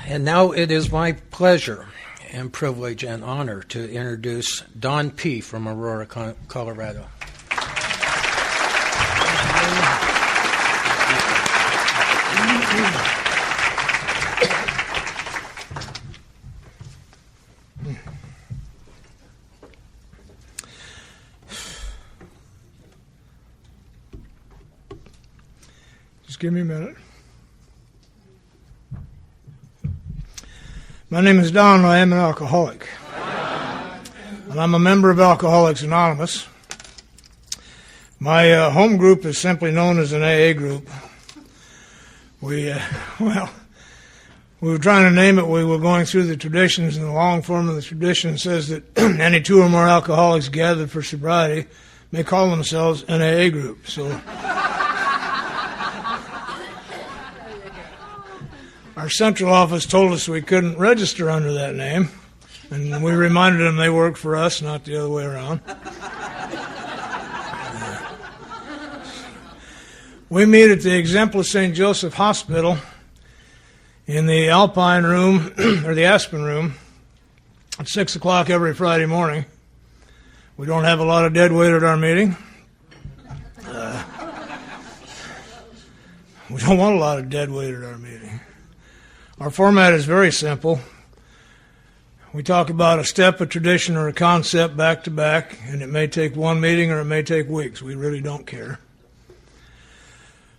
And now it is my pleasure and privilege and honor to introduce Don P. from Aurora, Colorado. Just give me a minute. My name is Don. I am an alcoholic. And I'm a member of Alcoholics Anonymous. My home group is simply known as an AA group. We were trying to name it. We were going through the traditions, and the long form of the tradition says that any two or more alcoholics gathered for sobriety may call themselves an AA group. So our central office told us we couldn't register under that name, and we reminded them they worked for us, not the other way around. We meet at the Exempla St. Joseph Hospital in the Alpine room, or the Aspen room, at 6 o'clock every Friday morning. We don't have a lot of dead weight at our meeting. We don't want a lot of dead weight at our meeting. Our format is very simple. We talk about a step, a tradition, or a concept back to back, and it may take one meeting or it may take weeks. We really don't care.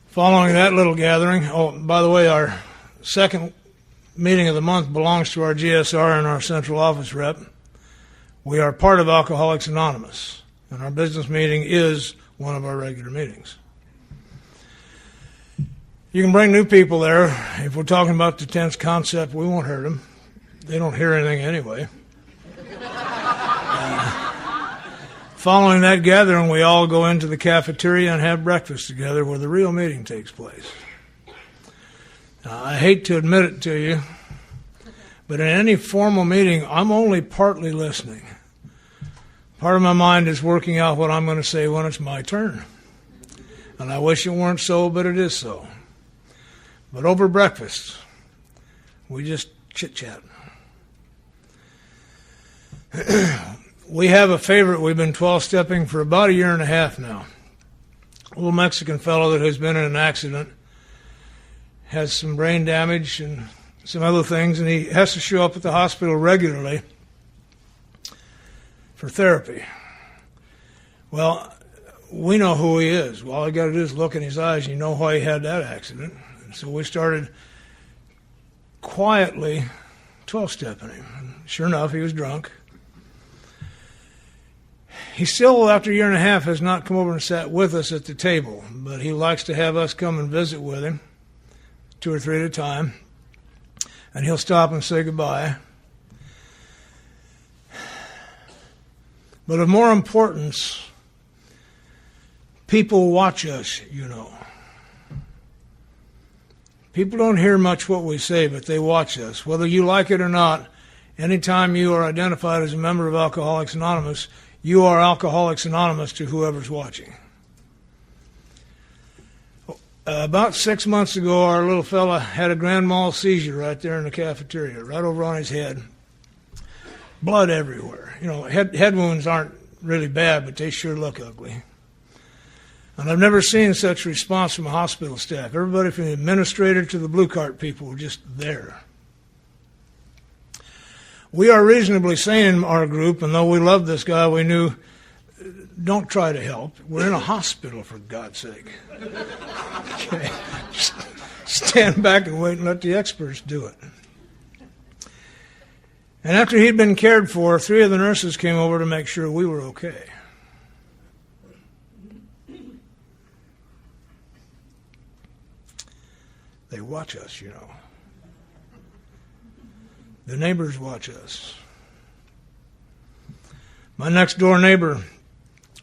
Following that little gathering, oh, by the way, our second meeting of the month belongs to our GSR and our central office rep. We are part of Alcoholics Anonymous, and our business meeting is one of our regular meetings. You can bring new people there. If we're talking about the tense concept, we won't hurt them. They don't hear anything anyway. Following that gathering, we all go into the cafeteria and have breakfast together where the real meeting takes place. Now, I hate to admit it to you, but in any formal meeting, I'm only partly listening. Part of my mind is working out what I'm going to say when it's my turn. And I wish it weren't so, but it is so. But over breakfast, we just chit-chat. We have a favorite. We've been 12-stepping for about 1.5 years now. A little Mexican fellow that has been in an accident, has some brain damage and some other things, and he has to show up at the hospital regularly for therapy. Well, we know who he is. All you got to do is look in his eyes and you know why he had that accident. So we started quietly 12-stepping him. And sure enough, he was drunk. He still, after 1.5 years, has not come over and sat with us at the table, but he likes to have us come and visit with him, 2 or 3 at a time, and he'll stop and say goodbye. But of more importance, people watch us, you know. People don't hear much what we say, but they watch us. Whether you like it or not, anytime you are identified as a member of Alcoholics Anonymous, you are Alcoholics Anonymous to whoever's watching. About 6 months ago, our little fella had a grand mal seizure right there in the cafeteria, right over on his head. Blood everywhere. You know, head wounds aren't really bad, but they sure look ugly. And I've never seen such response from a hospital staff. Everybody from the administrator to the blue cart people were just there. We are reasonably sane in our group, and though we loved this guy, we knew, don't try to help. We're in a hospital, for God's sake. Okay. Just stand back and wait and let the experts do it. And after he'd been cared for, 3 of the nurses came over to make sure we were okay. They watch us, you know. The neighbors watch us. My next door neighbor,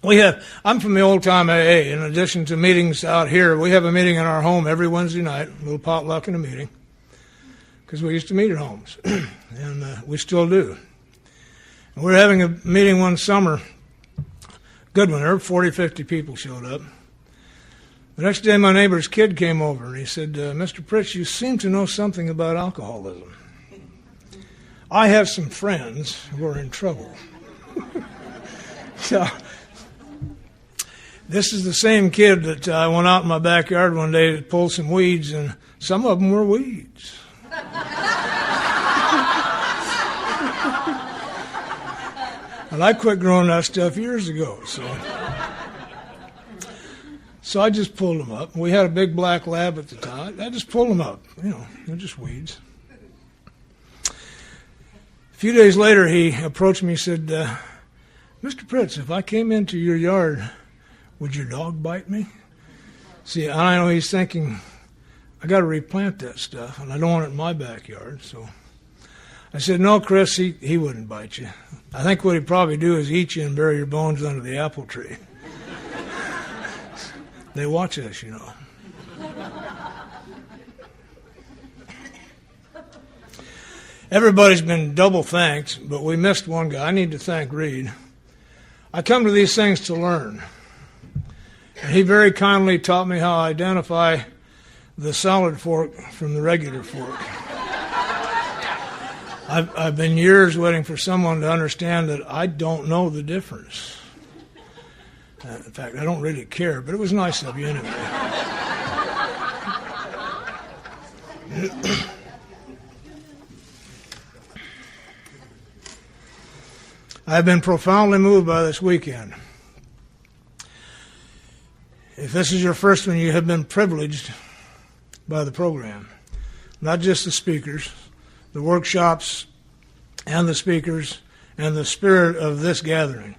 I'm from the old time AA. In addition to meetings out here, we have a meeting in our home every Wednesday night, a little potluck and a meeting, because we used to meet at homes, and we still do. And we were having a meeting one summer, good one, there were 40, 50 people showed up. The next day, my neighbor's kid came over, and he said, Mr. Pritch, you seem to know something about alcoholism. I have some friends who are in trouble. So, this is the same kid that I went out in my backyard one day to pull some weeds, and some of them were weeds. And I quit growing that stuff years ago, so I just pulled them up. We had a big black lab at the time. I just pulled them up. They're just weeds. A few days later, he approached me and said, Mr. Pritz, if I came into your yard, would your dog bite me? See, I know he's thinking, I got to replant that stuff, and I don't want it in my backyard. So I said, no, Chris, he wouldn't bite you. I think what he'd probably do is eat you and bury your bones under the apple tree. They watch us, Everybody's been double thanked, but we missed one guy. I need to thank Reed. I come to these things to learn. And he very kindly taught me how to identify the solid fork from the regular fork. I've been years waiting for someone to understand that I don't know the difference. In fact, I don't really care, but it was nice of you anyway. I've been profoundly moved by this weekend. If this is your first one, you have been privileged by the program. Not just the speakers, the workshops, and the speakers, and the spirit of this gathering.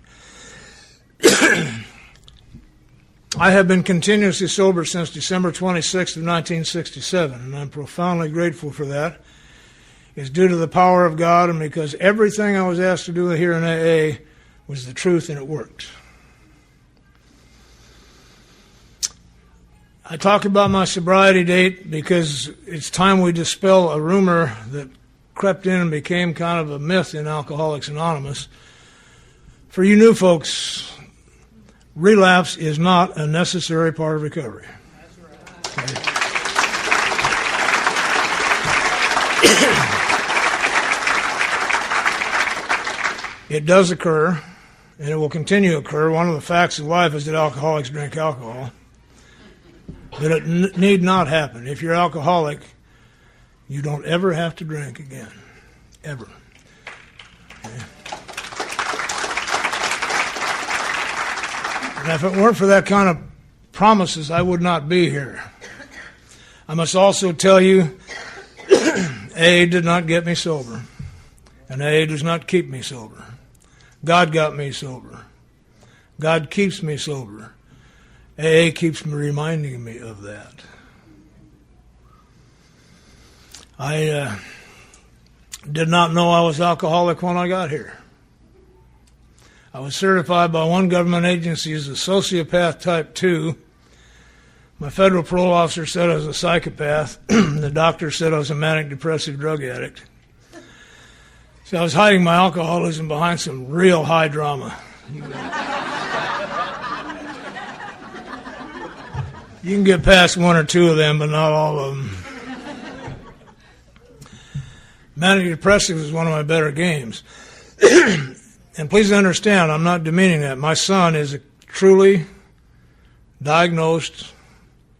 I have been continuously sober since December 26th of 1967, and I'm profoundly grateful for that. It's due to the power of God and because everything I was asked to do here in AA was the truth and it worked. I talk about my sobriety date because it's time we dispel a rumor that crept in and became kind of a myth in Alcoholics Anonymous. For you new folks, relapse is not a necessary part of recovery. Okay. It does occur, and it will continue to occur. One of the facts of life is that alcoholics drink alcohol. But it need not happen. If you're alcoholic, you don't ever have to drink again. Ever. Okay. And if it weren't for that kind of promises, I would not be here. I must also tell you, AA did not get me sober. And AA does not keep me sober. God got me sober. God keeps me sober. AA keeps me reminding me of that. I did not know I was alcoholic when I got here. I was certified by one government agency as a sociopath type 2. My federal parole officer said I was a psychopath. The doctor said I was a manic depressive drug addict. So I was hiding my alcoholism behind some real high drama. You can get past one or two of them, but not all of them. Manic depressive is one of my better games. And please understand, I'm not demeaning that. My son is a truly diagnosed,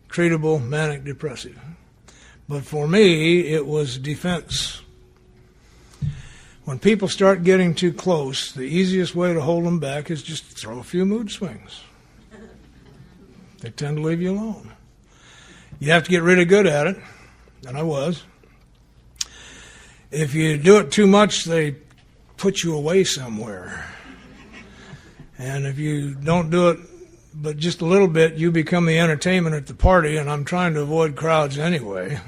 treatable manic depressive. But for me, it was defense. When people start getting too close, the easiest way to hold them back is just throw a few mood swings. They tend to leave you alone. You have to get really good at it, and I was. If you do it too much, they put you away somewhere. And if you don't do it but just a little bit, you become the entertainment at the party, and I'm trying to avoid crowds anyway.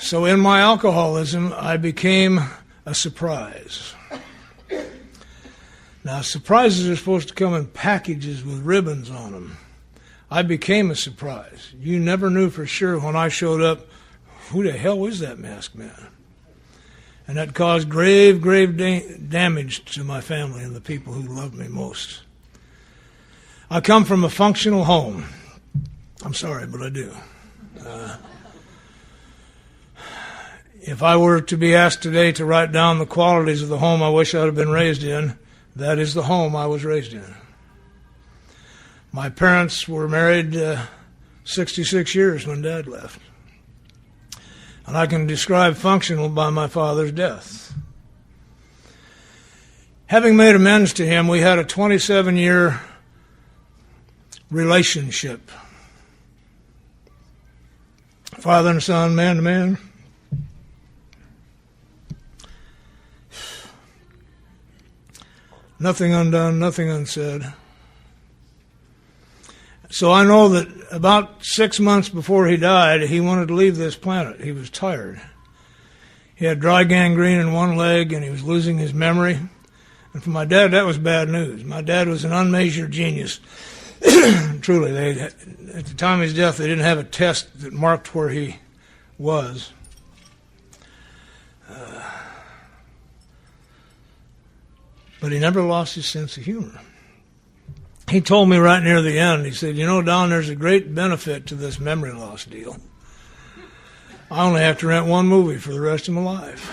So in my alcoholism, I became a surprise. Now, surprises are supposed to come in packages with ribbons on them. I became a surprise. You never knew for sure when I showed up, who the hell is that masked man? And that caused grave damage to my family and the people who loved me most. I come from a functional home. I'm sorry, but I do. If I were to be asked today to write down the qualities of the home I wish I had been raised in, that is the home I was raised in. My parents were married 66 years when Dad left. And I can describe functional by my father's death. Having made amends to him, we had a 27-year relationship. Father and son, man to man. Nothing undone, nothing unsaid. So I know that about 6 months before he died, he wanted to leave this planet. He was tired. He had dry gangrene in one leg, and he was losing his memory. And for my dad, that was bad news. My dad was an unmeasured genius. Truly, at the time of his death, they didn't have a test that marked where he was. But he never lost his sense of humor. He told me right near the end, he said, Don, there's a great benefit to this memory loss deal. I only have to rent one movie for the rest of my life.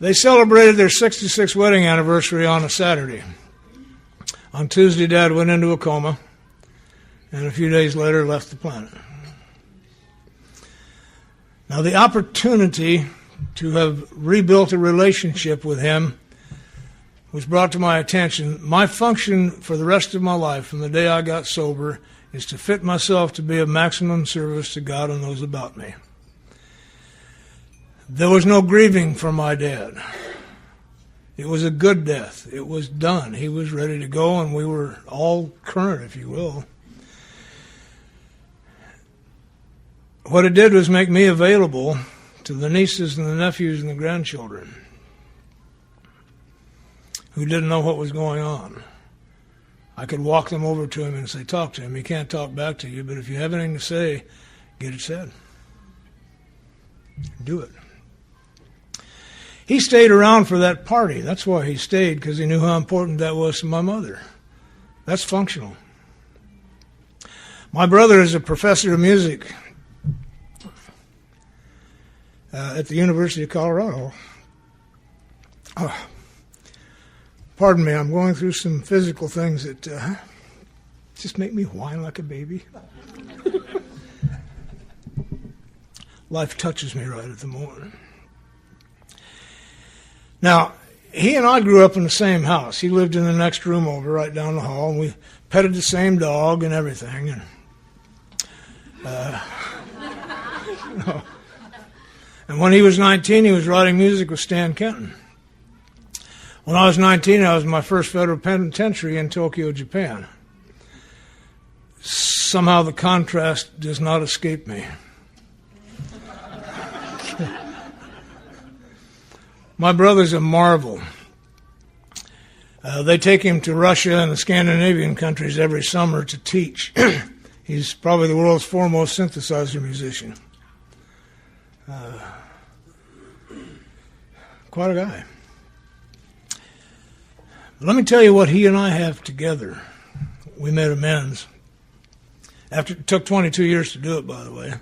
They celebrated their 66th wedding anniversary on a Saturday. On Tuesday, Dad went into a coma, and a few days later left the planet. Now, the opportunity to have rebuilt a relationship with him was brought to my attention. My function for the rest of my life, from the day I got sober, is to fit myself to be of maximum service to God and those about me. There was no grieving for my dad. It was a good death. It was done. He was ready to go, and we were all current, if you will. What it did was make me available to the nieces and the nephews and the grandchildren who didn't know what was going on. I could walk them over to him and say, talk to him. He can't talk back to you, but if you have anything to say, get it said. Do it. He stayed around for that party. That's why he stayed, because he knew how important that was to my mother. That's functional. My brother is a professor of music at the University of Colorado. Oh, pardon me, I'm going through some physical things that just make me whine like a baby. Life touches me right at the moment. Now, he and I grew up in the same house. He lived in the next room over, right down the hall, and we petted the same dog and everything. And when he was 19, he was writing music with Stan Kenton. When I was 19, I was in my first federal penitentiary in Tokyo, Japan. Somehow the contrast does not escape me. My brother's a marvel. They take him to Russia and the Scandinavian countries every summer to teach. He's probably the world's foremost synthesizer musician. Quite a guy. Let me tell you what he and I have together. We made amends. After it took 22 years to do it, by the way.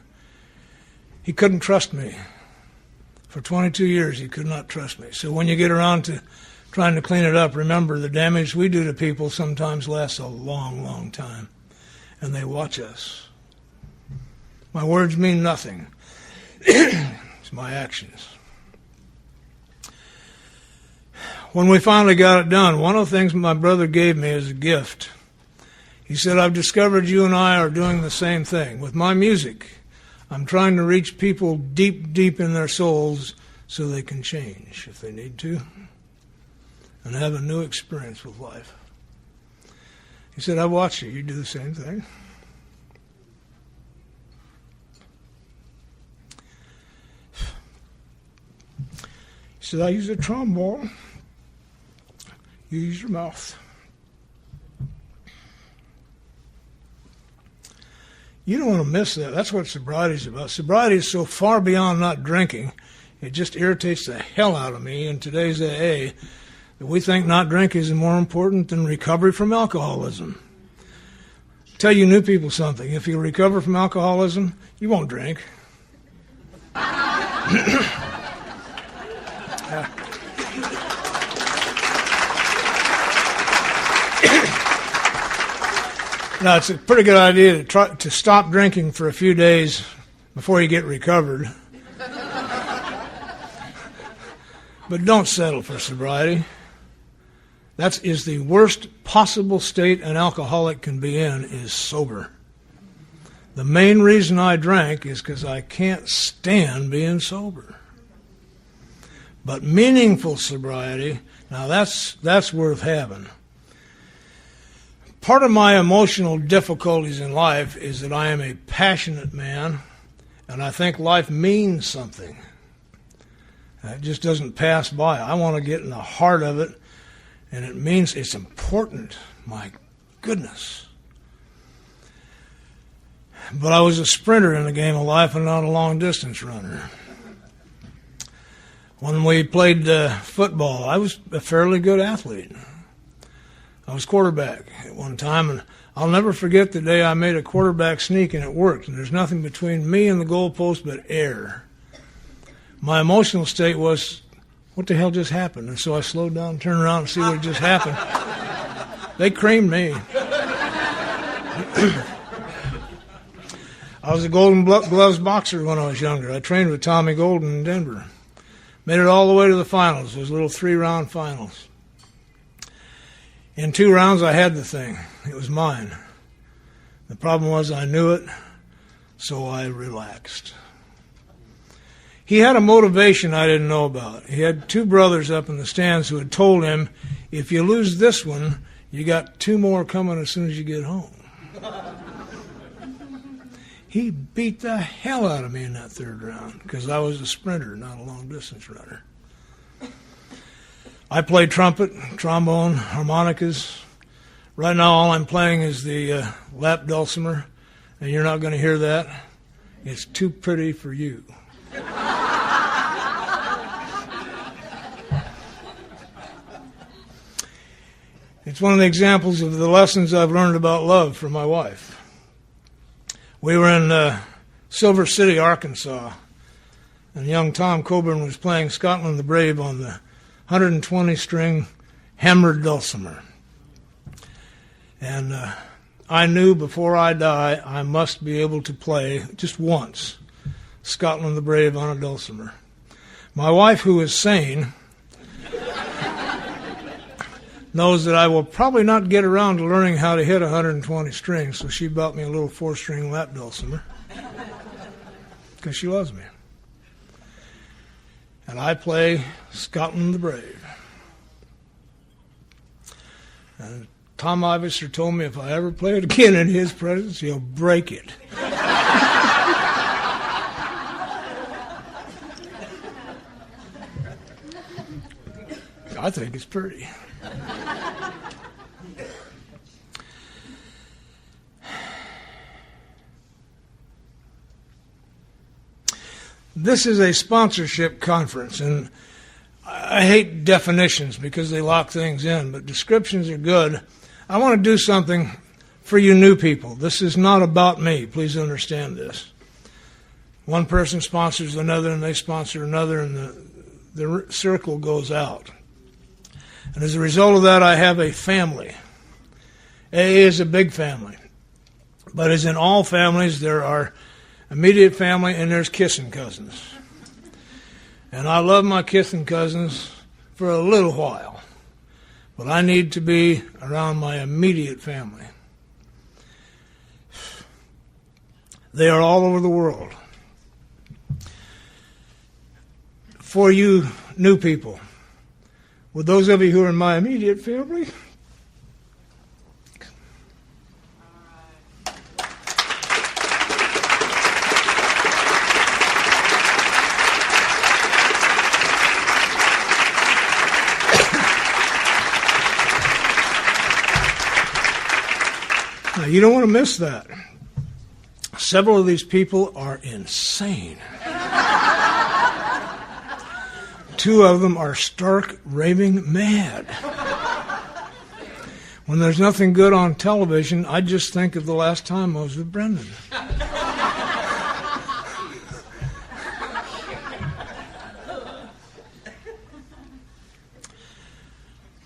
He couldn't trust me. For 22 years, he could not trust me. So when you get around to trying to clean it up, remember the damage we do to people sometimes lasts a long, long time. And they watch us. My words mean nothing. It's my actions. When we finally got it done, one of the things my brother gave me as a gift, he said, I've discovered you and I are doing the same thing. With my music, I'm trying to reach people deep, deep in their souls so they can change if they need to and have a new experience with life. He said, I watch you. You do the same thing. He said, I use a trombone. You use your mouth. You don't want to miss that. That's what sobriety is about. Sobriety is so far beyond not drinking, it just irritates the hell out of me in today's AA that we think not drinking is more important than recovery from alcoholism. tell you new people something. If you recover from alcoholism, you won't drink. Now, it's a pretty good idea to try to stop drinking for a few days before you get recovered. But don't settle for sobriety. That is the worst possible state an alcoholic can be in, is sober. The main reason I drank is because I can't stand being sober. But meaningful sobriety, now that's worth having. Part of my emotional difficulties in life is that I am a passionate man, and I think life means something. It just doesn't pass by. I want to get in the heart of it, and it means it's important. My goodness. But I was a sprinter in the game of life and not a long-distance runner. When we played football, I was a fairly good athlete. I was quarterback at one time, and I'll never forget the day I made a quarterback sneak and it worked. And there's nothing between me and the goalpost but air. My emotional state was, what the hell just happened? And so I slowed down, turned around, and see what just happened. They creamed me. I was a Golden Gloves boxer when I was younger. I trained with Tommy Golden in Denver. Made it all the way to the finals, those little 3-round finals. In 2 rounds, I had the thing. It was mine. The problem was I knew it, so I relaxed. He had a motivation I didn't know about. He had 2 brothers up in the stands who had told him, if you lose this one, you got 2 more coming as soon as you get home. He beat the hell out of me in that 3rd round because I was a sprinter, not a long-distance runner. I play trumpet, trombone, harmonicas. Right now all I'm playing is the lap dulcimer, and you're not going to hear that. It's too pretty for you. It's one of the examples of the lessons I've learned about love from my wife. We were in Silver City, Arkansas, and young Tom Coburn was playing Scotland the Brave on the 120-string hammered dulcimer. And I knew before I die I must be able to play just once Scotland the Brave on a dulcimer. My wife, who is sane, knows that I will probably not get around to learning how to hit 120 strings, so she bought me a little 4-string lap dulcimer because she loves me. And I play Scotland the Brave. And Tom Ivister told me if I ever play it again in his presence, he'll break it. I think it's pretty. This is a sponsorship conference, and I hate definitions because they lock things in, but descriptions are good. I want to do something for you new people. This is not about me. Please understand this. One person sponsors another, and they sponsor another, and the circle goes out. And as a result of that, I have a family. AA is a big family. But as in all families, there are immediate family and there's kissing cousins. And I love my kissing cousins for a little while. But I need to be around my immediate family. They are all over the world. For you new people, with those of you who are in my immediate family, now, you don't want to miss that. Several of these people are insane. 2 of them are stark raving mad. When there's nothing good on television, I just think of the last time I was with Brendan.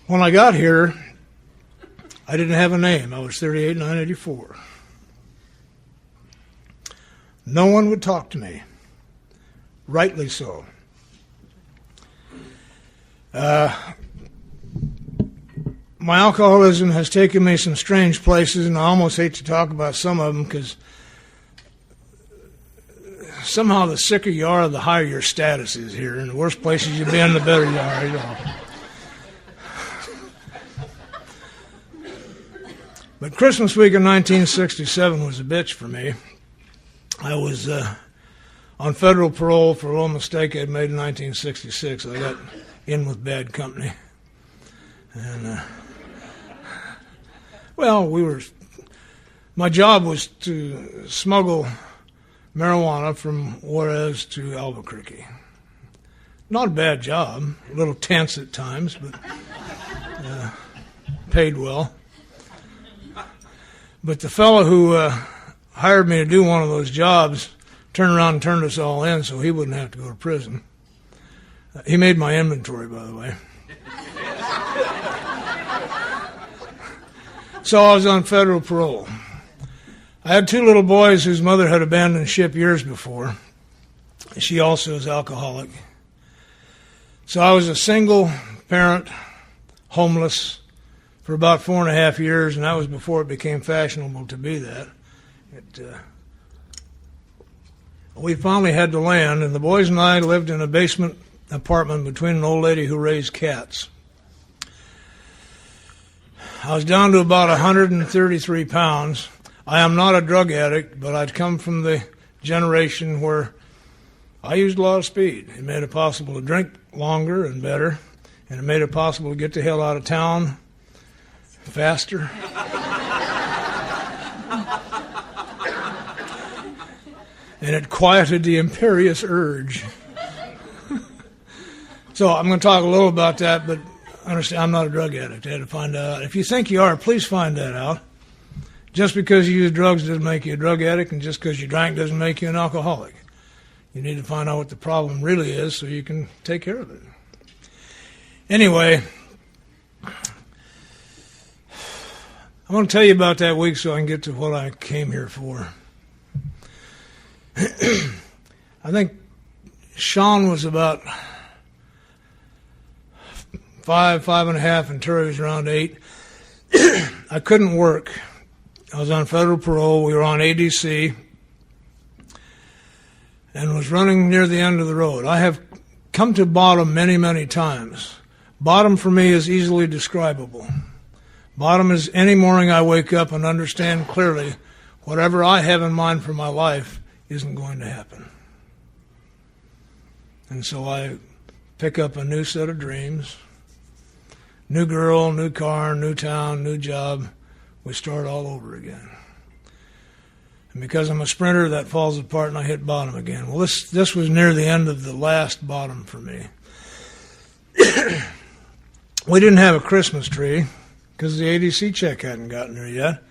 When I got here, I didn't have a name. I was 38, 984. No one would talk to me. Rightly so. My alcoholism has taken me some strange places, and I almost hate to talk about some of them because somehow the sicker you are, the higher your status is here. And the worse places you've been, the better you are. You know. But Christmas week of 1967 was a bitch for me. I was on federal parole for a little mistake I'd made in 1966. I got in with bad company. And, my job was to smuggle marijuana from Juarez to Albuquerque. Not a bad job, a little tense at times, but paid well. But the fellow who hired me to do one of those jobs turned around and turned us all in so he wouldn't have to go to prison. He made my inventory, by the way. So I was on federal parole. I had two little boys whose mother had abandoned ship years before. She also is alcoholic. So I was a single parent, homeless, for about 4.5 years, and that was before it became fashionable to be that. We finally had to land, and the boys and I lived in a basement apartment between an old lady who raised cats. I was down to about 133 pounds. I am not a drug addict, but I'd come from the generation where I used a lot of speed. It made it possible to drink longer and better, and it made it possible to get the hell out of town faster. And it quieted the imperious urge. So I'm going to talk a little about that, but understand I'm not a drug addict. I had to find that out. If you think you are, please find that out. Just because you use drugs doesn't make you a drug addict, and just because you drank doesn't make you an alcoholic. You need to find out what the problem really is so you can take care of it. Anyway, I'm going to tell you about that week so I can get to what I came here for. I think Sean was about 5.5, and Terry was around 8. I couldn't work. I was on federal parole. We were on ADC and was running near the end of the road. I have come to bottom many, many times. Bottom for me is easily describable. Bottom is any morning I wake up and understand clearly whatever I have in mind for my life isn't going to happen. And so I pick up a new set of dreams. New girl, new car, new town, new job. We start all over again. And because I'm a sprinter, that falls apart and I hit bottom again. Well, this was near the end of the last bottom for me. We didn't have a Christmas tree because the ADC check hadn't gotten there yet.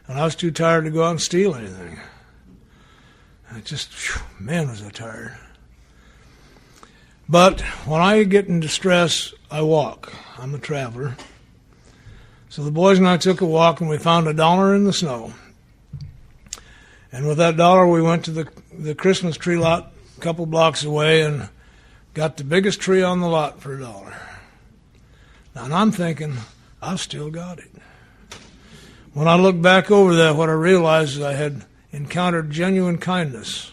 And I was too tired to go out and steal anything. Man, was I tired. But when I get in distress, I walk. I'm a traveler. So the boys and I took a walk, and we found $1 in the snow. And with that $1, we went to the Christmas tree lot a couple blocks away and got the biggest tree on the lot for $1. Now, and I'm thinking, I've still got it. When I look back over that, what I realized is I had encountered genuine kindness.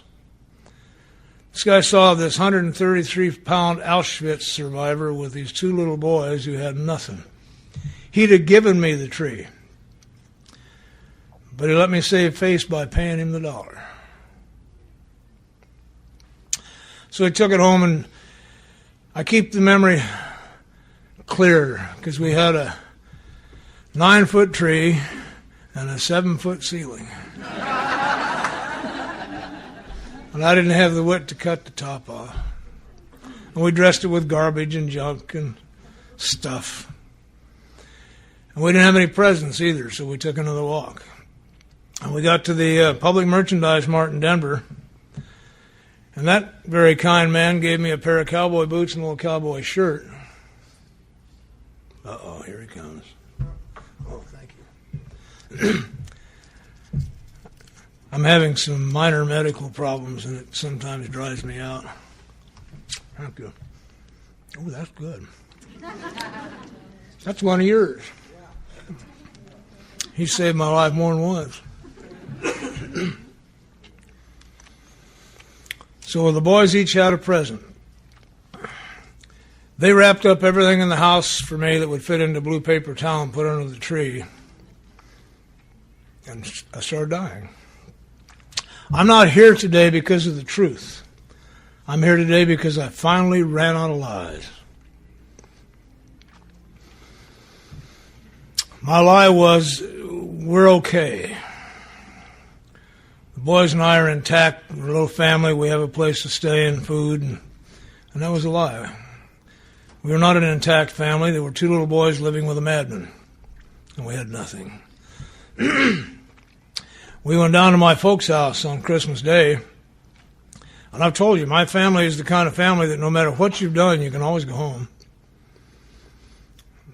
This guy saw this 133-pound Auschwitz survivor with these two little boys who had nothing. He'd have given me the tree, but he let me save face by paying him the $1. So I took it home, and I keep the memory clear because we had a 9-foot tree and a 7-foot ceiling. And I didn't have the wit to cut the top off. And we dressed it with garbage and junk and stuff. And we didn't have any presents either, so we took another walk. And we got to the Public Merchandise Mart in Denver, and that very kind man gave me a pair of cowboy boots and a little cowboy shirt. Uh-oh, here he comes. Oh, thank you. I'm having some minor medical problems, and it sometimes drives me out. Thank you. Oh, that's good. That's one of yours. He saved my life more than once. So the boys each had a present. They wrapped up everything in the house for me that would fit into blue paper towel and put under the tree. And I started dying. I'm not here today because of the truth. I'm here today because I finally ran out of lies. My lie was, we're okay. The boys and I are intact. We're a little family. We have a place to stay and food. And that was a lie. We were not an intact family. There were two little boys living with a madman. And we had nothing. We went down to my folks' house on Christmas Day. And I've told you, my family is the kind of family that no matter what you've done, you can always go home.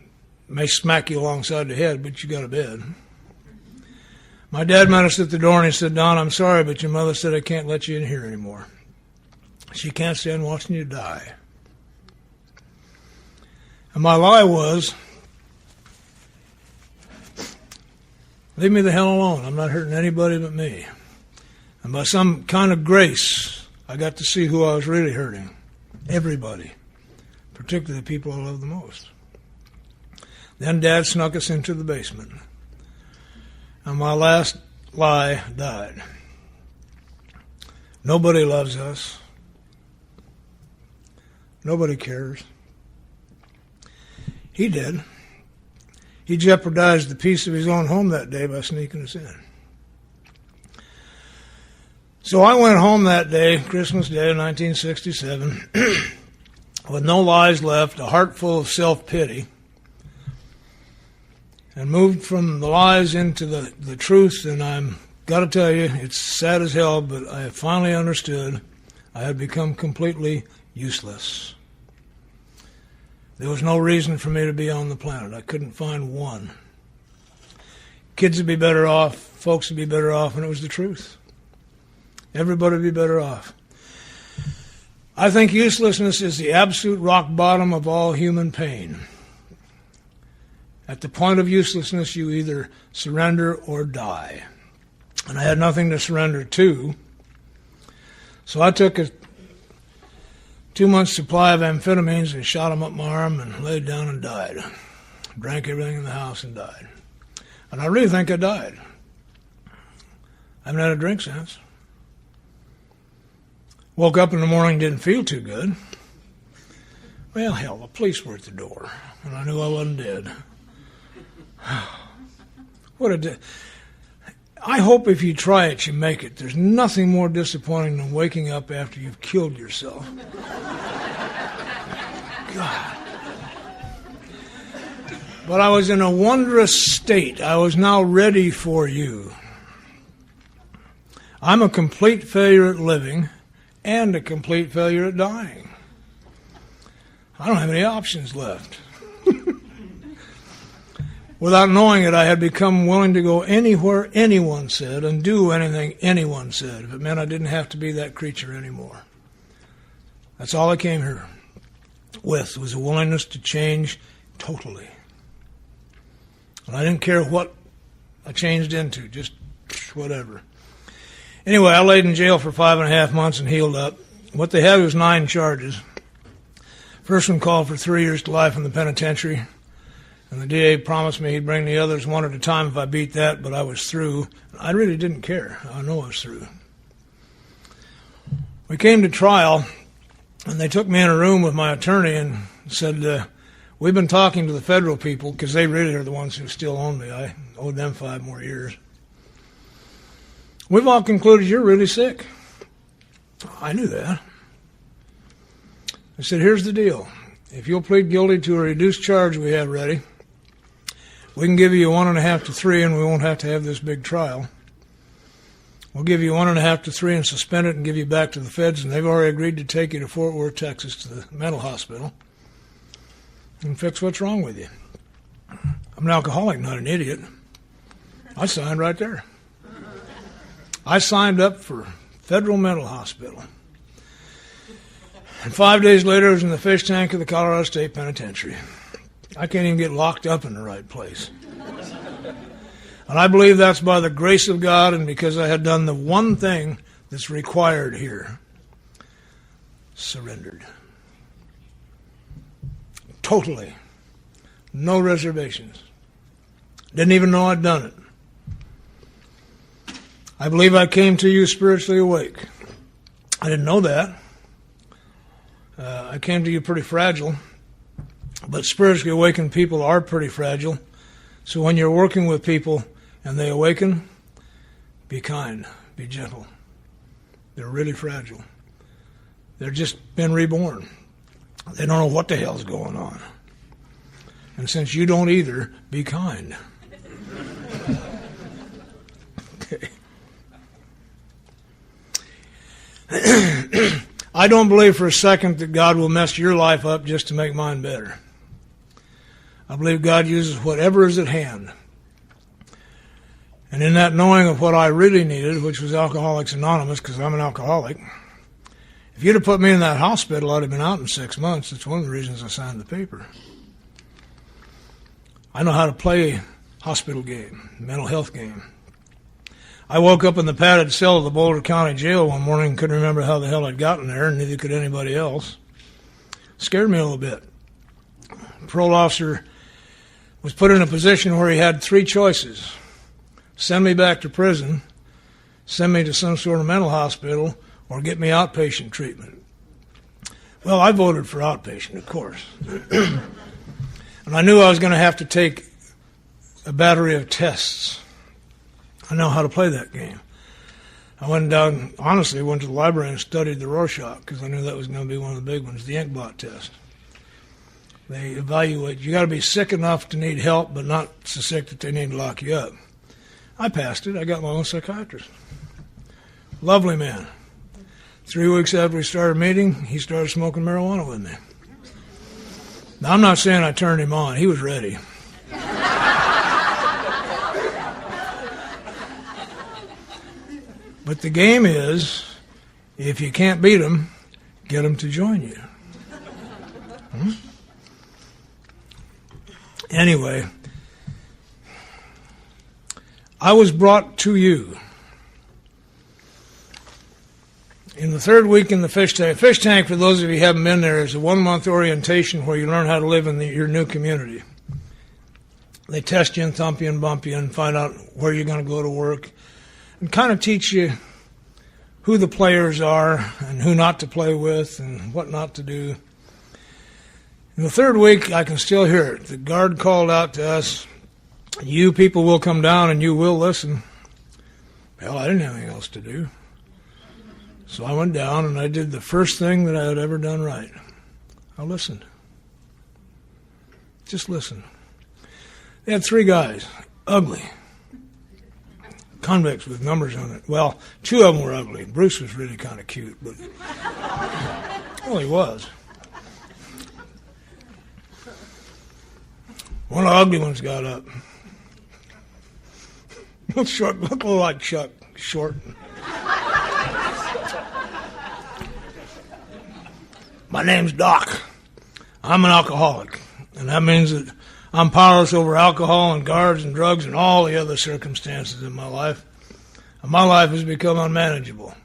It may smack you alongside the head, but you got a bed. My dad met us at the door and he said, Don, I'm sorry, but your mother said I can't let you in here anymore. She can't stand watching you die. And my lie was, leave me the hell alone. I'm not hurting anybody but me. And by some kind of grace, I got to see who I was really hurting. Everybody. Particularly the people I love the most. Then Dad snuck us into the basement. And my last lie died. Nobody loves us. Nobody cares. He did. He jeopardized the peace of his own home that day by sneaking us in. So I went home that day, Christmas Day of 1967, with no lies left, a heart full of self-pity, and moved from the lies into the truth. And I'm got to tell you, it's sad as hell, but I have finally understood I had become completely useless. There was no reason for me to be on the planet. I couldn't find one. Kids would be better off, folks would be better off, and it was the truth. Everybody would be better off. I think uselessness is the absolute rock bottom of all human pain. At the point of uselessness, you either surrender or die. And I had nothing to surrender to. So I took a 2-month supply of amphetamines and shot them up my arm and laid down and died. Drank everything in the house and died. And I really think I died. I haven't had a drink since. Woke up in the morning, didn't feel too good. Well, hell, the police were at the door, and I knew I wasn't dead. What a day. I hope if you try it, you make it. There's nothing more disappointing than waking up after you've killed yourself. God. But I was in a wondrous state. I was now ready for you. I'm a complete failure at living and a complete failure at dying. I don't have any options left. Without knowing it, I had become willing to go anywhere anyone said and do anything anyone said, if it meant I didn't have to be that creature anymore. That's all I came here with, was a willingness to change totally. And I didn't care what I changed into, just whatever. Anyway, I laid in jail for 5.5 months and healed up. What they had was 9 charges. First one called for 3 years to life in the penitentiary. And the DA promised me he'd bring the others one at a time if I beat that, but I was through. I really didn't care. I know I was through. We came to trial, and they took me in a room with my attorney and said, we've been talking to the federal people, because they really are the ones who still own me. I owed them 5 more years. We've all concluded you're really sick. I knew that. I said, here's the deal. If you'll plead guilty to a reduced charge we have ready, We can give you 1.5 to 3 and we won't have to have this big trial. We'll give you 1.5 to 3 and suspend it and give you back to the feds, and they've already agreed to take you to Fort Worth, Texas, to the mental hospital and fix what's wrong with you. I'm an alcoholic, not an idiot. I signed right there. I signed up for federal mental hospital. And 5 days later, I was in the fish tank of the Colorado State Penitentiary. I can't even get locked up in the right place. And I believe that's by the grace of God and because I had done the one thing that's required here. Surrendered. Totally. No reservations. Didn't even know I'd done it. I believe I came to you spiritually awake. I didn't know that. I came to you pretty fragile. But spiritually awakened people are pretty fragile. So when you're working with people and they awaken, be kind, be gentle. They're really fragile. They've just been reborn. They don't know what the hell's going on. And since you don't either, be kind. Okay. I don't believe for a second that God will mess your life up just to make mine better. I believe God uses whatever is at hand. And in that knowing of what I really needed, which was Alcoholics Anonymous, because I'm an alcoholic, if you'd have put me in that hospital, I'd have been out in 6 months. That's one of the reasons I signed the paper. I know how to play hospital game, mental health game. I woke up in the padded cell of the Boulder County Jail one morning and couldn't remember how the hell I'd gotten there, and neither could anybody else. It scared me a little bit. The parole officer was put in a position where he had 3 choices. Send me back to prison, send me to some sort of mental hospital, or get me outpatient treatment. Well, I voted for outpatient, of course. And I knew I was going to have to take a battery of tests. I know how to play that game. I went to the library and studied the Rorschach because I knew that was going to be one of the big ones, the Inkblot test. They evaluate. You got to be sick enough to need help, but not so sick that they need to lock you up. I passed it. I got my own psychiatrist. Lovely man. 3 weeks after we started meeting, he started smoking marijuana with me. Now, I'm not saying I turned him on. He was ready. But the game is, if you can't beat them, get them to join you. Anyway, I was brought to you. In the 3rd week in the fish tank, for those of you who haven't been there, is a 1-month orientation where you learn how to live in your new community. They test you and thump you and bump you and find out where you're going to go to work and kind of teach you who the players are and who not to play with and what not to do. In the 3rd week, I can still hear it. The guard called out to us, "You people will come down and you will listen." Well, I didn't have anything else to do. So I went down and I did the first thing that I had ever done right. I listened. Just listen. They had 3 guys, ugly, convicts with numbers on it. Well, 2 of them were ugly. Bruce was really kind of cute, but well, he was. One of the ugly ones got up. Looked like Chuck, short. My name's Doc. I'm an alcoholic, and that means that I'm powerless over alcohol and guards and drugs and all the other circumstances in my life. And my life has become unmanageable.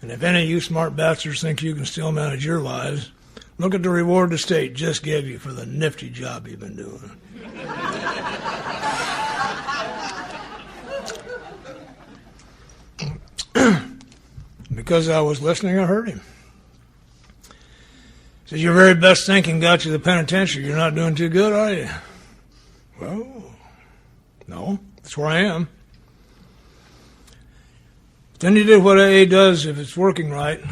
And if any of you smart bastards think you can still manage your lives, look at the reward the state just gave you for the nifty job you've been doing. Because I was listening, I heard him. He says, "Your very best thinking got you to the penitentiary. You're not doing too good, are you?" Well, no, that's where I am. Then he did what AA does if it's working right.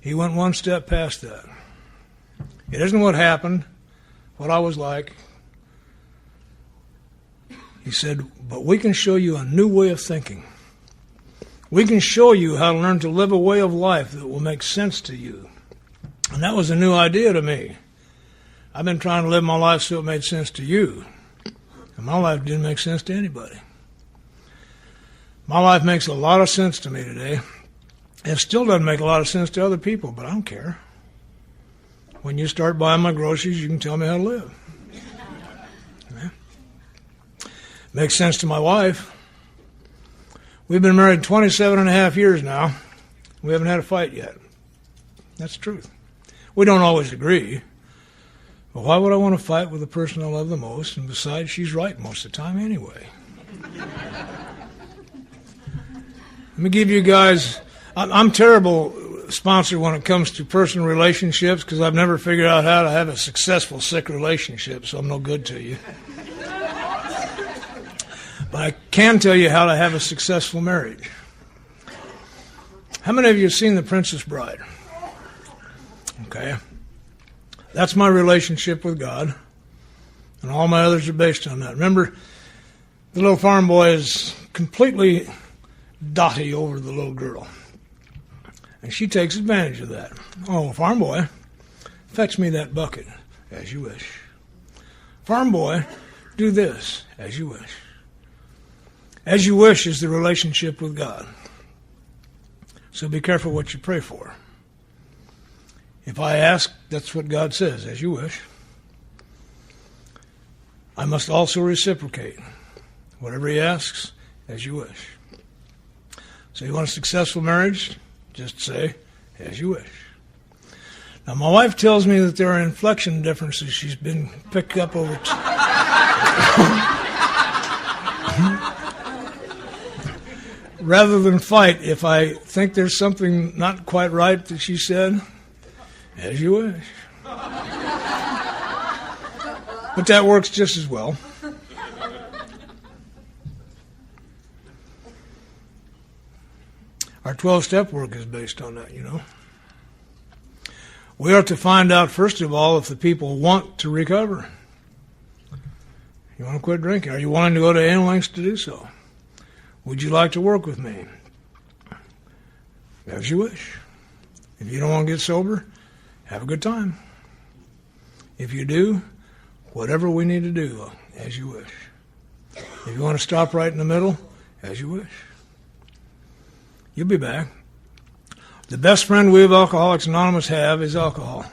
He went 1 step past that. It isn't what happened, what I was like. He said, but we can show you a new way of thinking. We can show you how to learn to live a way of life that will make sense to you. And that was a new idea to me. I've been trying to live my life so it made sense to you. And my life didn't make sense to anybody. My life makes a lot of sense to me today. It still doesn't make a lot of sense to other people, but I don't care. When you start buying my groceries, you can tell me how to live. Yeah. Makes sense to my wife. We've been married 27 and a half years now. We haven't had a fight yet. That's the truth. We don't always agree. But why would I want to fight with the person I love the most? And besides, she's right most of the time anyway. Let me give you guys, I'm terrible sponsor when it comes to personal relationships because I've never figured out how to have a successful sick relationship, so I'm no good to you. But I can tell you how to have a successful marriage. How many of you have seen The Princess Bride? Okay. That's my relationship with God, and all my others are based on that. Remember, the little farm boy is completely dotty over the little girl, and she takes advantage of that. Oh, farm boy, fetch me that bucket, as you wish. Farm boy, do this, as you wish. As you wish is the relationship with God. So be careful what you pray for. If I ask, that's what God says, as you wish. I must also reciprocate. Whatever he asks, as you wish. So you want a successful marriage? Just say, as you wish. Now, my wife tells me that there are inflection differences she's been picked up over Rather than fight, if I think there's something not quite right that she said, as you wish. But that works just as well. Our 12-step work is based on that, you know. We are to find out, first of all, if the people want to recover. You want to quit drinking? Are you willing to go to any lengths to do so? Would you like to work with me? As you wish. If you don't want to get sober, have a good time. If you do, whatever we need to do, as you wish. If you want to stop right in the middle, as you wish. You'll be back. The best friend we of Alcoholics Anonymous have is alcohol.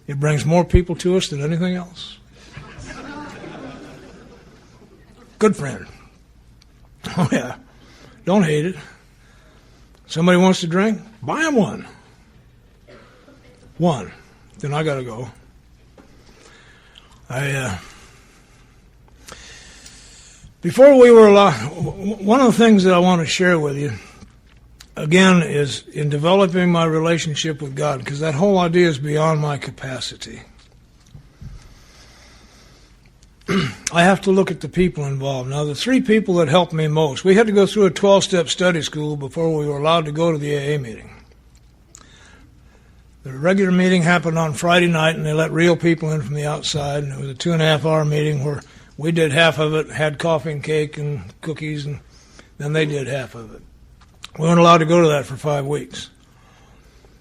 It brings more people to us than anything else. Good friend. Oh, yeah. Don't hate it. Somebody wants to drink? Buy them one. One. Then I got to go. Before we were allowed, one of the things that I want to share with you, again, is in developing my relationship with God, because that whole idea is beyond my capacity. I have to look at the people involved. Now, the three people that helped me most, we had to go through a 12-step study school before we were allowed to go to the AA meeting. The regular meeting happened on Friday night, and they let real people in from the outside, and it was a 2.5-hour meeting where we did half of it, had coffee and cake and cookies, and then they did half of it. We weren't allowed to go to that for 5 weeks.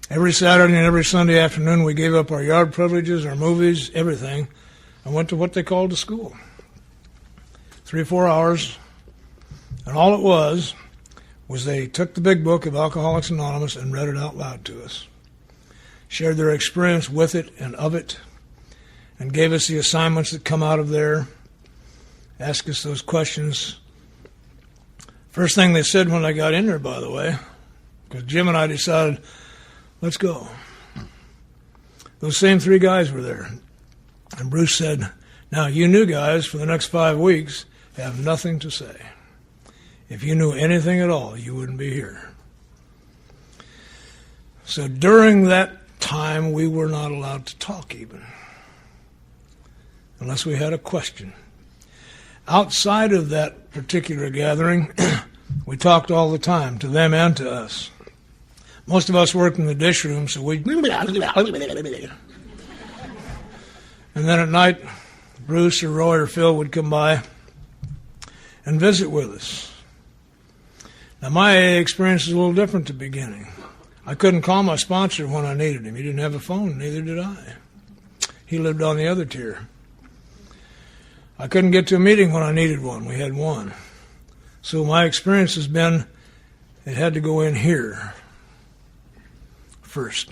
Every Saturday and every Sunday afternoon, we gave up our yard privileges, our movies, everything, and went to what they called a school. 3 or 4 hours, and all it was they took the big book of Alcoholics Anonymous and read it out loud to us. Shared their experience with it and of it, and gave us the assignments that come out of there, asked us those questions. First thing they said when I got in there, by the way, because Jim and I decided, let's go. Those same 3 guys were there. And Bruce said, now you new guys for the next 5 weeks have nothing to say. If you knew anything at all, you wouldn't be here. So during that time, we were not allowed to talk even, unless we had a question. Outside of that particular gathering, we talked all the time, to them and to us. Most of us worked in the dish room, so we... And then at night, Bruce or Roy or Phil would come by, and visit with us. Now, my AA experience is a little different at the beginning. I couldn't call my sponsor when I needed him. He didn't have a phone, neither did I. He lived on the other tier. I couldn't get to a meeting when I needed one. We had one. So my experience has been, it had to go in here first.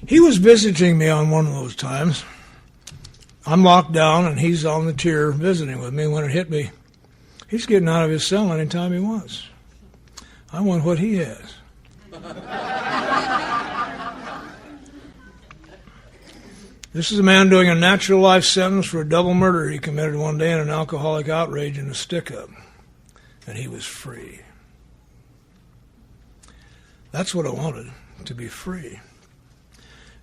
He was visiting me on one of those times. I'm locked down, and he's on the tier visiting with me. When it hit me, he's getting out of his cell anytime he wants. I want what he has. This is a man doing a natural life sentence for a double murder he committed one day in an alcoholic outrage and a stick-up. And he was free. That's what I wanted, to be free.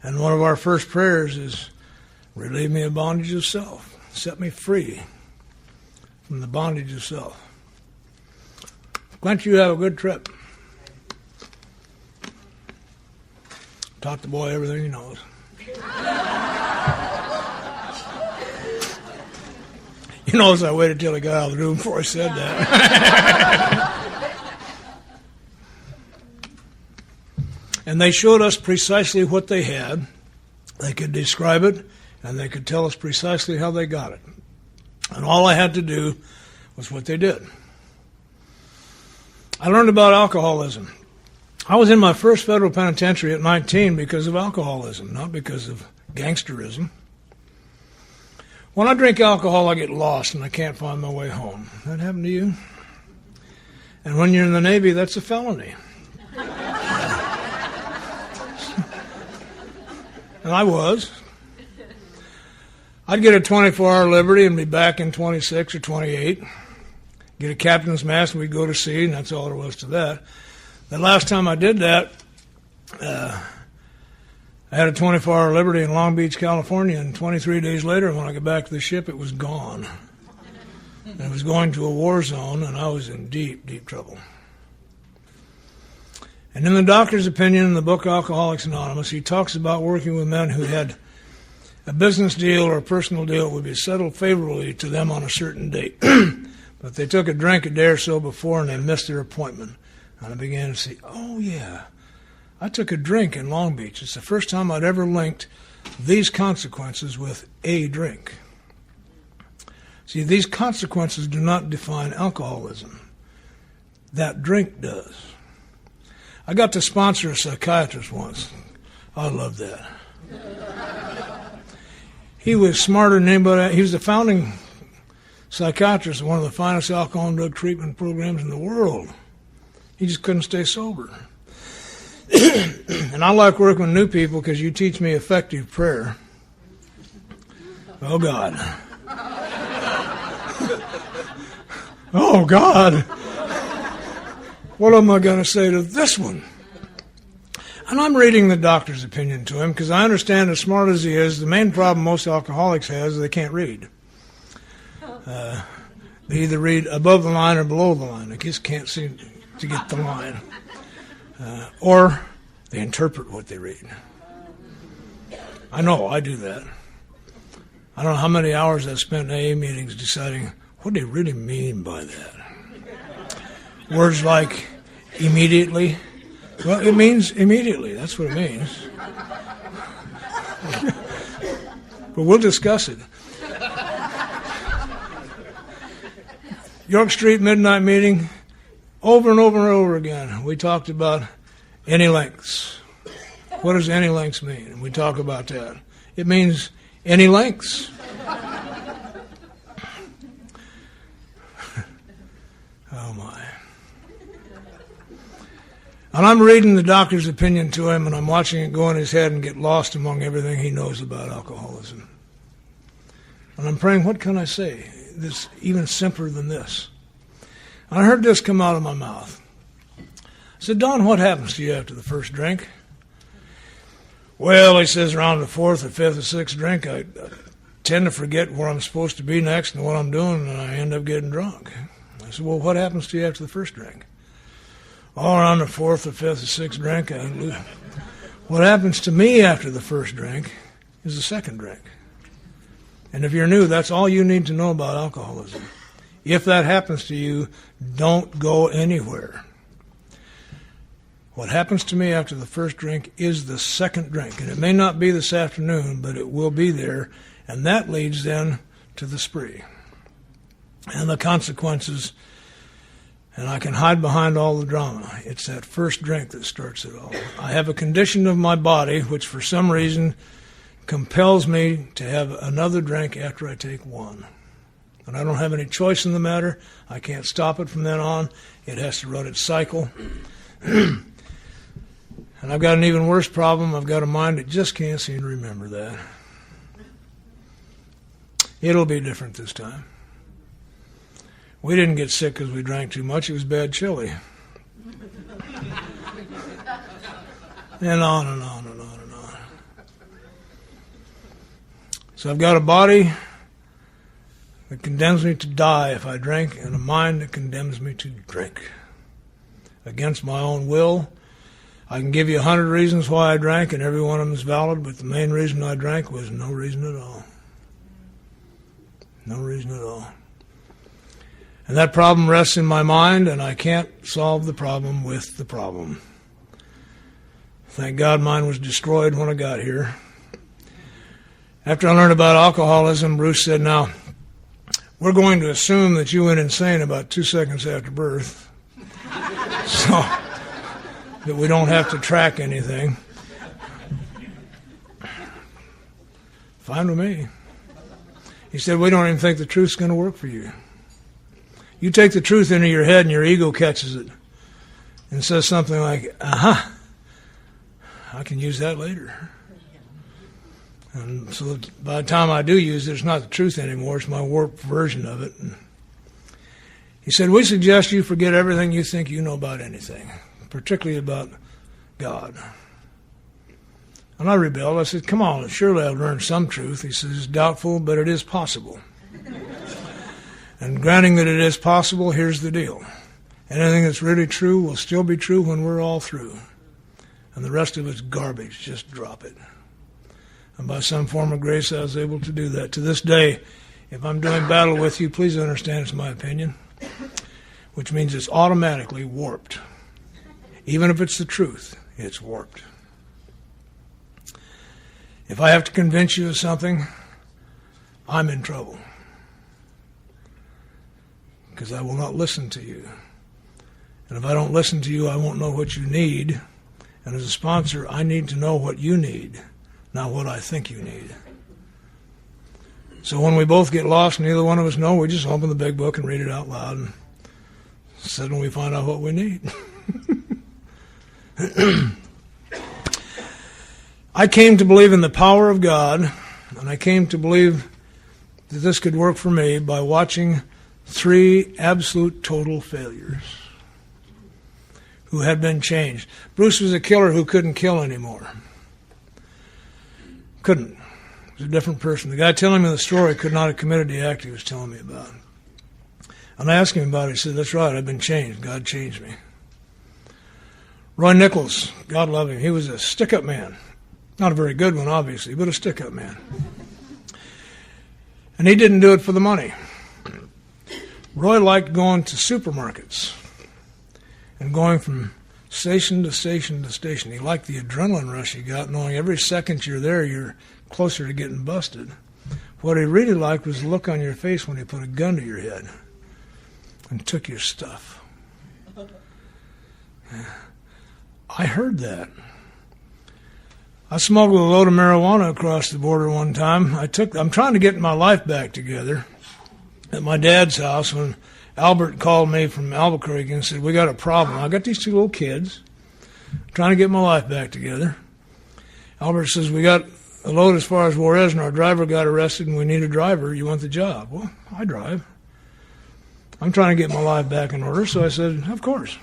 And one of our first prayers is, relieve me of bondage of self. Set me free from the bondage of self. Clint, you have a good trip. Taught the boy everything he knows. He knows I waited till he got out of the room before I said that. And they showed us precisely what they had. They could describe it, and they could tell us precisely how they got it. And all I had to do was what they did. I learned about alcoholism. I was in my first federal penitentiary at 19 because of alcoholism, not because of gangsterism. When I drink alcohol, I get lost and I can't find my way home. That happened to you? And when you're in the Navy, that's a felony. And I was. I'd get a 24-hour liberty and be back in 26 or 28. Get a captain's mast and we'd go to sea, and that's all there was to that. The last time I did that, I had a 24-hour liberty in Long Beach, California, and 23 days later, when I got back to the ship, it was gone. And it was going to a war zone, and I was in deep, deep trouble. And in the doctor's opinion in the book Alcoholics Anonymous, he talks about working with men who had a business deal or a personal deal that would be settled favorably to them on a certain date. But they took a drink a day or so before, and they missed their appointment. And I began to see, oh, yeah, I took a drink in Long Beach. It's the first time I'd ever linked these consequences with a drink. See, these consequences do not define alcoholism. That drink does. I got to sponsor a psychiatrist once. I loved that. He was smarter than anybody. He was the founding psychiatrist of one of the finest alcohol and drug treatment programs in the world. He just couldn't stay sober. And I like working with new people because you teach me effective prayer. Oh, God. Oh, God. What am I going to say to this one? And I'm reading the doctor's opinion to him because I understand, as smart as he is, the main problem most alcoholics have is they can't read. They either read above the line or below the line. They just can't seem to get the line. Or they interpret what they read. I know, I do that. I don't know how many hours I've spent in AA meetings deciding what do they really mean by that. Words like immediately. Well, it means immediately. That's what it means. But we'll discuss it. York Street Midnight Meeting, over and over and over again, we talked about any lengths. What does any lengths mean? And we talk about that. It means any lengths. Oh, my. And I'm reading the doctor's opinion to him, and I'm watching it go in his head and get lost among everything he knows about alcoholism. And I'm praying, what can I say that's even simpler than this? And I heard this come out of my mouth. I said, Don, what happens to you after the first drink? Well, he says, around the fourth or fifth or sixth drink, I tend to forget where I'm supposed to be next and what I'm doing, and I end up getting drunk. I said, well, what happens to you after the first drink? All around the fourth or fifth or sixth drink, what happens to me after the first drink is the second drink. And if you're new, that's all you need to know about alcoholism. If that happens to you, don't go anywhere. What happens to me after the first drink is the second drink. And it may not be this afternoon, but it will be there. And that leads then to the spree. And the consequences. And I can hide behind all the drama. It's that first drink that starts it all. I have a condition of my body which for some reason compels me to have another drink after I take one. And I don't have any choice in the matter. I can't stop it from then on. It has to run its cycle. And I've got an even worse problem. I've got a mind that just can't seem to remember that. It'll be different this time. We didn't get sick because we drank too much. It was bad chili. And on and on and on and on. So I've got a body that condemns me to die if I drink, and a mind that condemns me to drink. Against my own will. I can give you 100 reasons why I drank, and every one of them is valid, but the main reason I drank was no reason at all. No reason at all. And that problem rests in my mind, and I can't solve the problem with the problem. Thank God mine was destroyed when I got here. After I learned about alcoholism, Bruce said, now, we're going to assume that you went insane about 2 seconds after birth, so that we don't have to track anything. Fine with me. He said, we don't even think the truth's going to work for you. You take the truth into your head and your ego catches it and says something like, I can use that later. And so by the time I do use it, it's not the truth anymore. It's my warped version of it. And he said, we suggest you forget everything you think you know about anything, particularly about God. And I rebelled. I said, come on, surely I've learned some truth. He says, it's doubtful, but it is possible. And granting that it is possible, here's the deal. Anything that's really true will still be true when we're all through. And the rest of it's garbage. Just drop it. And by some form of grace, I was able to do that. To this day, if I'm doing battle with you, please understand it's my opinion, which means it's automatically warped. Even if it's the truth, it's warped. If I have to convince you of something, I'm in trouble. Because I will not listen to you. And if I don't listen to you, I won't know what you need. And as a sponsor, I need to know what you need, not what I think you need. So when we both get lost, neither one of us know, we just open the big book and read it out loud. And suddenly we find out what we need. I came to believe in the power of God, and I came to believe that this could work for me by watching 3 absolute total failures who had been changed. Bruce was a killer who couldn't kill anymore. Couldn't. He was a different person. The guy telling me the story could not have committed the act he was telling me about. And I asked him about it. He said, that's right, I've been changed. God changed me. Roy Nichols, God love him, he was a stick-up man. Not a very good one, obviously, but a stick-up man. And he didn't do it for the money. Roy liked going to supermarkets and going from station to station to station. He liked the adrenaline rush he got, knowing every second you're there, you're closer to getting busted. What he really liked was the look on your face when he put a gun to your head and took your stuff. I heard that. I smuggled a load of marijuana across the border one time. I'm trying to get my life back together at my dad's house when Albert called me from Albuquerque and said, we got a problem. I got these 2 little kids trying to get my life back together. Albert says, we got a load as far as Juarez and our driver got arrested and we need a driver. You want the job? Well, I drive. I'm trying to get my life back in order. So I said, of course.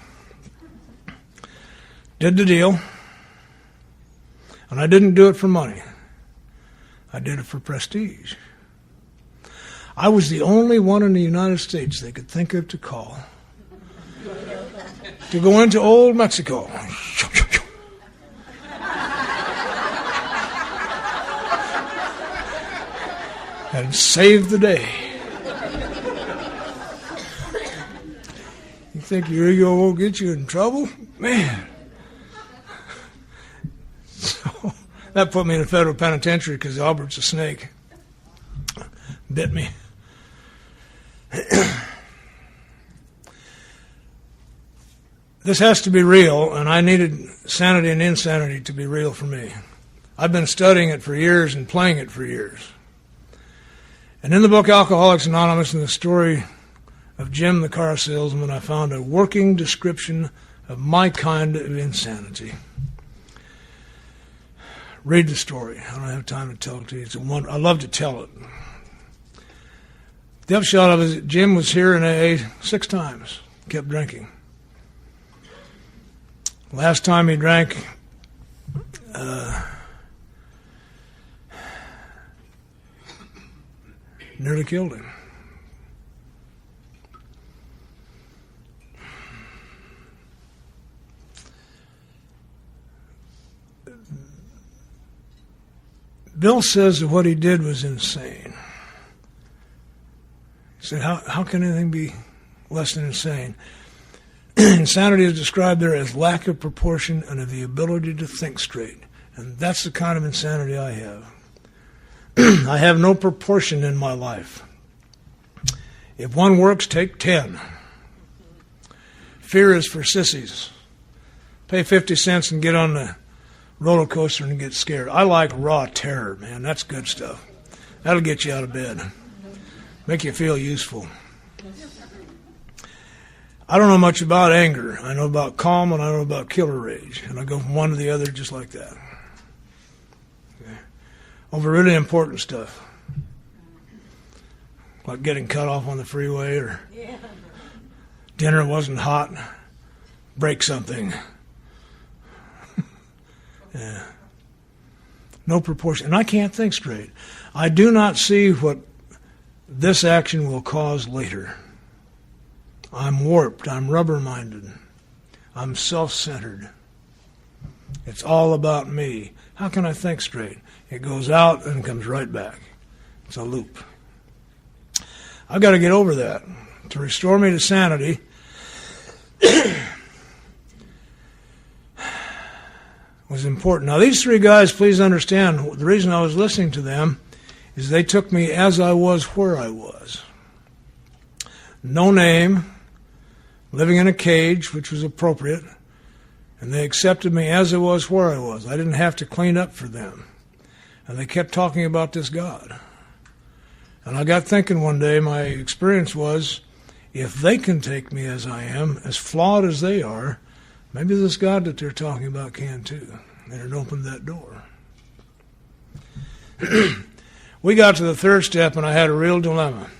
Did the deal. And I didn't do it for money. I did it for prestige. I was the only one in the United States they could think of to call. To go into old Mexico. and save the day. You think your ego won't get you in trouble? Man. So that put me in a federal penitentiary because Albert's a snake. Bit me. This has to be real, and I needed sanity and insanity to be real for me. I've been studying it for years and playing it for years. And in the book Alcoholics Anonymous, in the story of Jim the car salesman, I found a working description of my kind of insanity. Read the story. I don't have time to tell it to you. I love to tell it. The upshot of it is Jim was here in AA 6 times, kept drinking. Last time he drank, nearly killed him. Bill says that what he did was insane. He said, how can anything be less than insane? Insanity is described there as lack of proportion and of the ability to think straight. And that's the kind of insanity I have. I have no proportion in my life. If one works, take 10. Fear is for sissies. Pay 50 cents and get on the roller coaster and get scared. I like raw terror, man. That's good stuff. That'll get you out of bed. Make you feel useful. I don't know much about anger. I know about calm and I know about killer rage. And I go from one to the other just like that. Okay. Over really important stuff. Like getting cut off on the freeway or dinner wasn't hot. Break something. Yeah. No proportion. And I can't think straight. I do not see what this action will cause later. I'm warped. I'm rubber-minded. I'm self-centered. It's all about me. How can I think straight? It goes out and comes right back. It's a loop. I've got to get over that. To restore me to sanity, was important. Now, these 3 guys, please understand, the reason I was listening to them is they took me as I was where I was. No name, living in a cage, which was appropriate, and they accepted me as I was where I was. I didn't have to clean up for them. And they kept talking about this God. And I got thinking one day, my experience was, if they can take me as I am, as flawed as they are, maybe this God that they're talking about can too. And it opened that door. We got to the 3rd step and I had a real dilemma.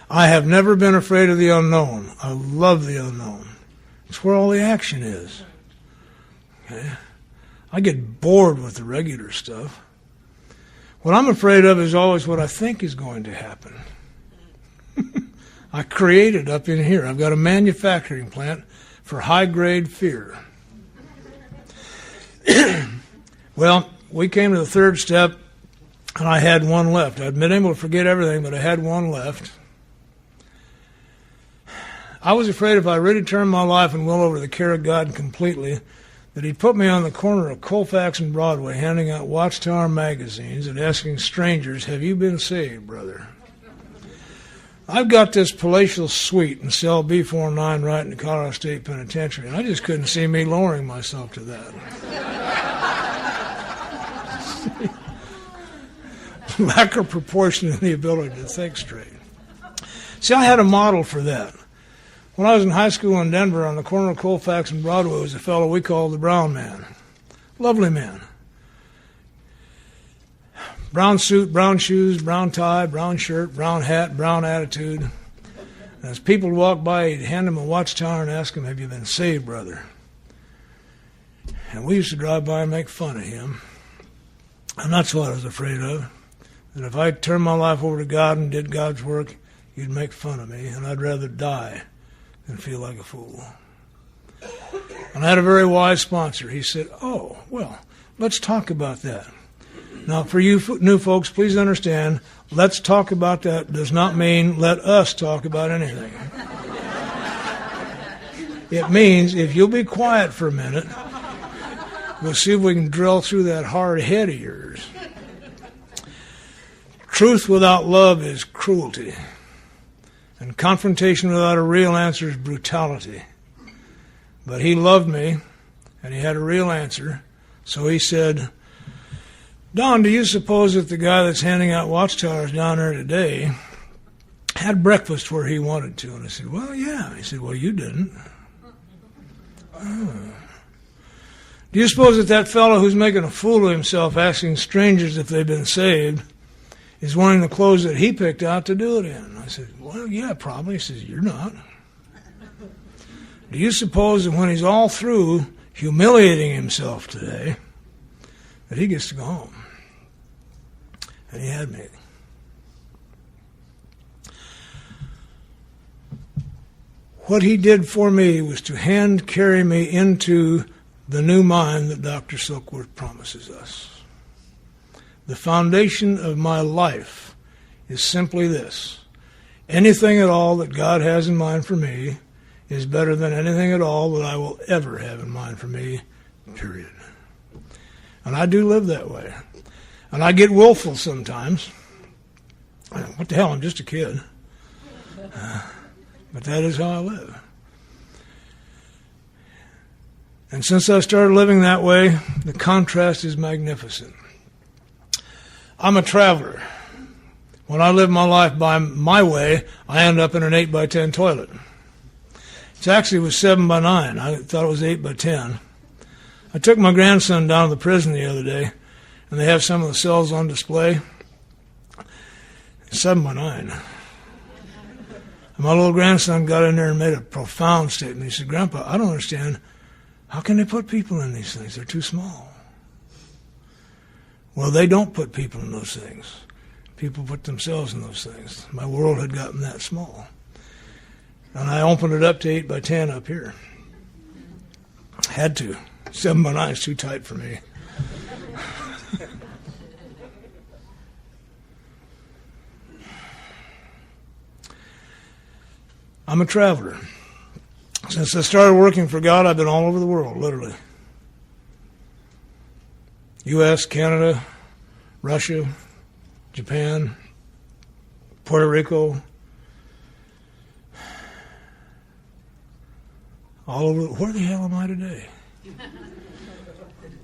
I have never been afraid of the unknown. I love the unknown. It's where all the action is. Okay? I get bored with the regular stuff. What I'm afraid of is always what I think is going to happen. I create it up in here. I've got a manufacturing plant for high-grade fear. Well, we came to the 3rd step, and I had one left. I'd been able to forget everything, but I had one left. I was afraid if I really turned my life and will over to the care of God completely, that he'd put me on the corner of Colfax and Broadway handing out Watchtower magazines and asking strangers, have you been saved, brother? I've got this palatial suite in cell B49 right in the Colorado State Penitentiary, and I just couldn't see me lowering myself to that. Lack of proportion in the ability to think straight. See, I had a model for that. When I was in high school in Denver, on the corner of Colfax and Broadway, was a fellow we called the Brown Man. Lovely man. Brown suit, brown shoes, brown tie, brown shirt, brown hat, brown attitude. And as people would walk by, he'd hand them a Watchtower and ask them, have you been saved, brother? And we used to drive by and make fun of him. And that's what I was afraid of. That if I turned my life over to God and did God's work, he'd make fun of me, and I'd rather die than feel like a fool. And I had a very wise sponsor. He said, oh, well, let's talk about that. Now, for you new folks, please understand, let's talk about that does not mean let us talk about anything. It means if you'll be quiet for a minute, we'll see if we can drill through that hard head of yours. Truth without love is cruelty. And confrontation without a real answer is brutality. But he loved me, and he had a real answer. So he said, Don, do you suppose that the guy that's handing out watchtowers down there today had breakfast where he wanted to? And I said, well, yeah. He said, well, you didn't. Oh. Do you suppose that that fellow who's making a fool of himself asking strangers if they've been saved is wearing the clothes that he picked out to do it in? I said, well, yeah, probably. He says, you're not. Do you suppose that when he's all through humiliating himself today, that he gets to go home? And he had me. What he did for me was to hand carry me into the new mind that Dr. Silkworth promises us. The foundation of my life is simply this. Anything at all that God has in mind for me is better than anything at all that I will ever have in mind for me, period. And I do live that way. And I get willful sometimes. What the hell, I'm just a kid. But that is how I live. And since I started living that way, the contrast is magnificent. I'm a traveler. When I live my life by my way, I end up in an 8x10 toilet. It actually was 7x9. I thought it was 8x10. I took my grandson down to the prison the other day, and they have some of the cells on display. 7x9. And my little grandson got in there and made a profound statement. He said, Grandpa, I don't understand. How can they put people in these things? They're too small. Well, they don't put people in those things. People put themselves in those things. My world had gotten that small. And I opened it up to 8x10 up here. Had to. 7x9 is too tight for me. I'm a traveler. Since I started working for God, I've been all over the world, literally. U.S., Canada, Russia, Japan, Puerto Rico, all over. Where the hell am I today?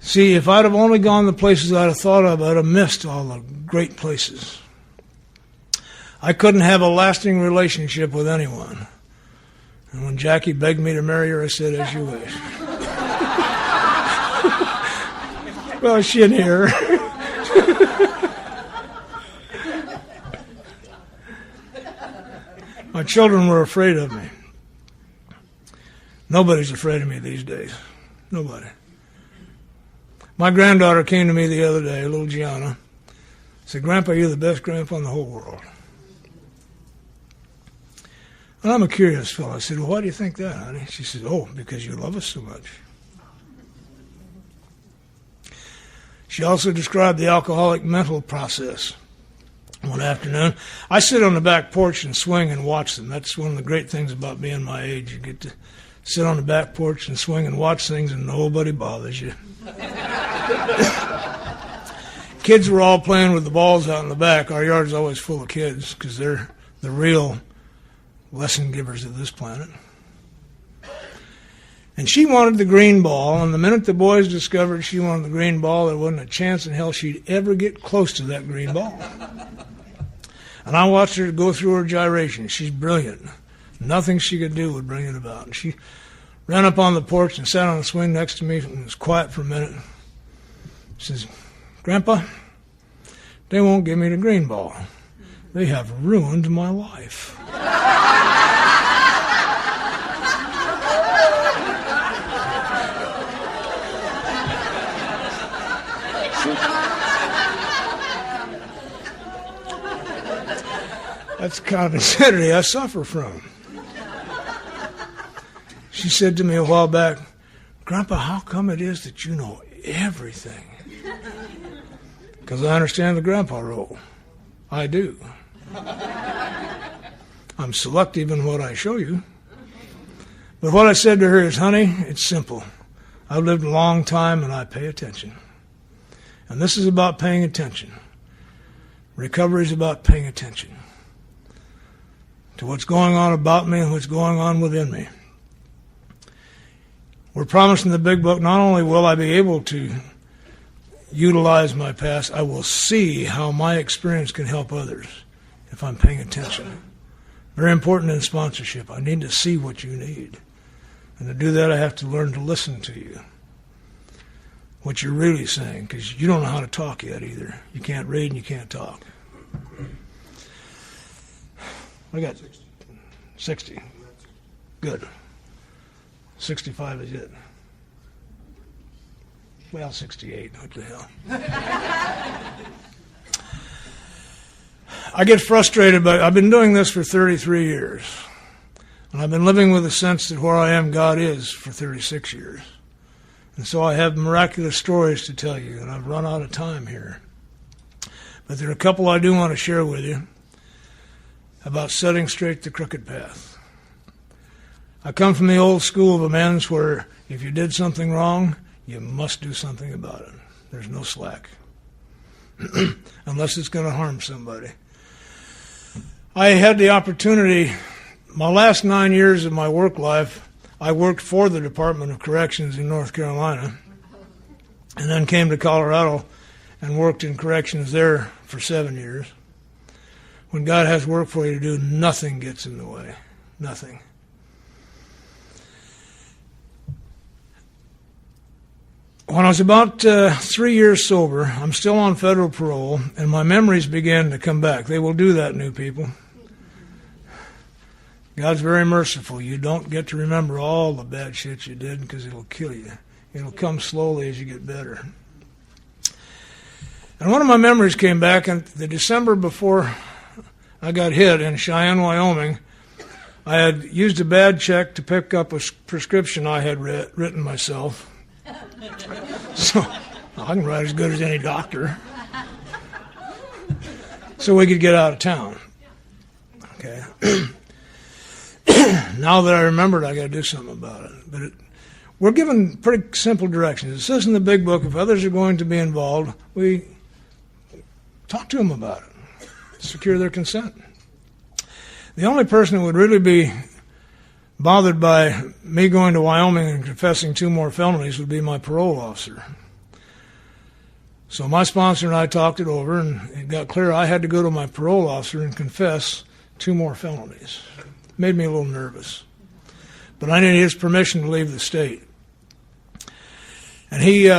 See, if I'd have only gone the places I'd have thought of, I'd have missed all the great places. I couldn't have a lasting relationship with anyone. And when Jackie begged me to marry her, I said, as you wish. Well, she didn't hear her. My children were afraid of me. Nobody's afraid of me these days. Nobody. My granddaughter came to me the other day, little Gianna, said, Grandpa, you're the best grandpa in the whole world. And I'm a curious fellow. I said, well, why do you think that, honey? She said, oh, because you love us so much. She also described the alcoholic mental process. One afternoon, I sit on the back porch and swing and watch them. That's one of the great things about being my age. You get to sit on the back porch and swing and watch things and nobody bothers you. Kids were all playing with the balls out in the back. Our yard's always full of kids because they're the real lesson givers of this planet. And she wanted the green ball, and the minute the boys discovered she wanted the green ball, there wasn't a chance in hell she'd ever get close to that green ball. And I watched her go through her gyrations. She's brilliant. Nothing she could do would bring it about. And she ran up on the porch and sat on the swing next to me and was quiet for a minute. She says, Grandpa, they won't give me the green ball. They have ruined my life. That's the kind of insanity I suffer from. She said to me a while back, Grandpa, how come it is that you know everything? Because I understand the grandpa role. I do. I'm selective in what I show you. But what I said to her is, honey, it's simple. I've lived a long time and I pay attention. And this is about paying attention. Recovery is about paying attention to what's going on about me and what's going on within me. We're promised in the big book, not only will I be able to utilize my past, I will see how my experience can help others if I'm paying attention. Very important in sponsorship. I need to see what you need. And to do that, I have to learn to listen to you. What you're really saying, because you don't know how to talk yet either. You can't read and you can't talk. I got 60. Good. 65 is it. Well, 68. What the hell? I get frustrated, but I've been doing this for 33 years. And I've been living with a sense that where I am, God is, for 36 years. And so I have miraculous stories to tell you, and I've run out of time here. But there are a couple I do want to share with you about setting straight the crooked path. I come from the old school of amends where if you did something wrong, you must do something about it. There's no slack. Unless it's going to harm somebody. I had the opportunity, my last 9 years of my work life, I worked for the Department of Corrections in North Carolina and then came to Colorado and worked in corrections there for 7 years. When God has work for you to do, nothing gets in the way. Nothing. When I was about 3 years sober, I'm still on federal parole, and my memories began to come back. They will do that, new people. God's very merciful. You don't get to remember all the bad shit you did because it'll kill you. It'll come slowly as you get better. And one of my memories came back in the December before I got hit in Cheyenne, Wyoming. I had used a bad check to pick up a prescription I had written myself. So I can write as good as any doctor. So we could get out of town. Okay. Now that I remembered, I got to do something about it. But we're given pretty simple directions. It says in the big book, if others are going to be involved, we talk to them about it, secure their consent. The only person who would really be bothered by me going to Wyoming and confessing 2 more felonies would be my parole officer. So my sponsor and I talked it over, and it got clear I had to go to my parole officer and confess 2 more felonies. Made me a little nervous. But I needed his permission to leave the state. And he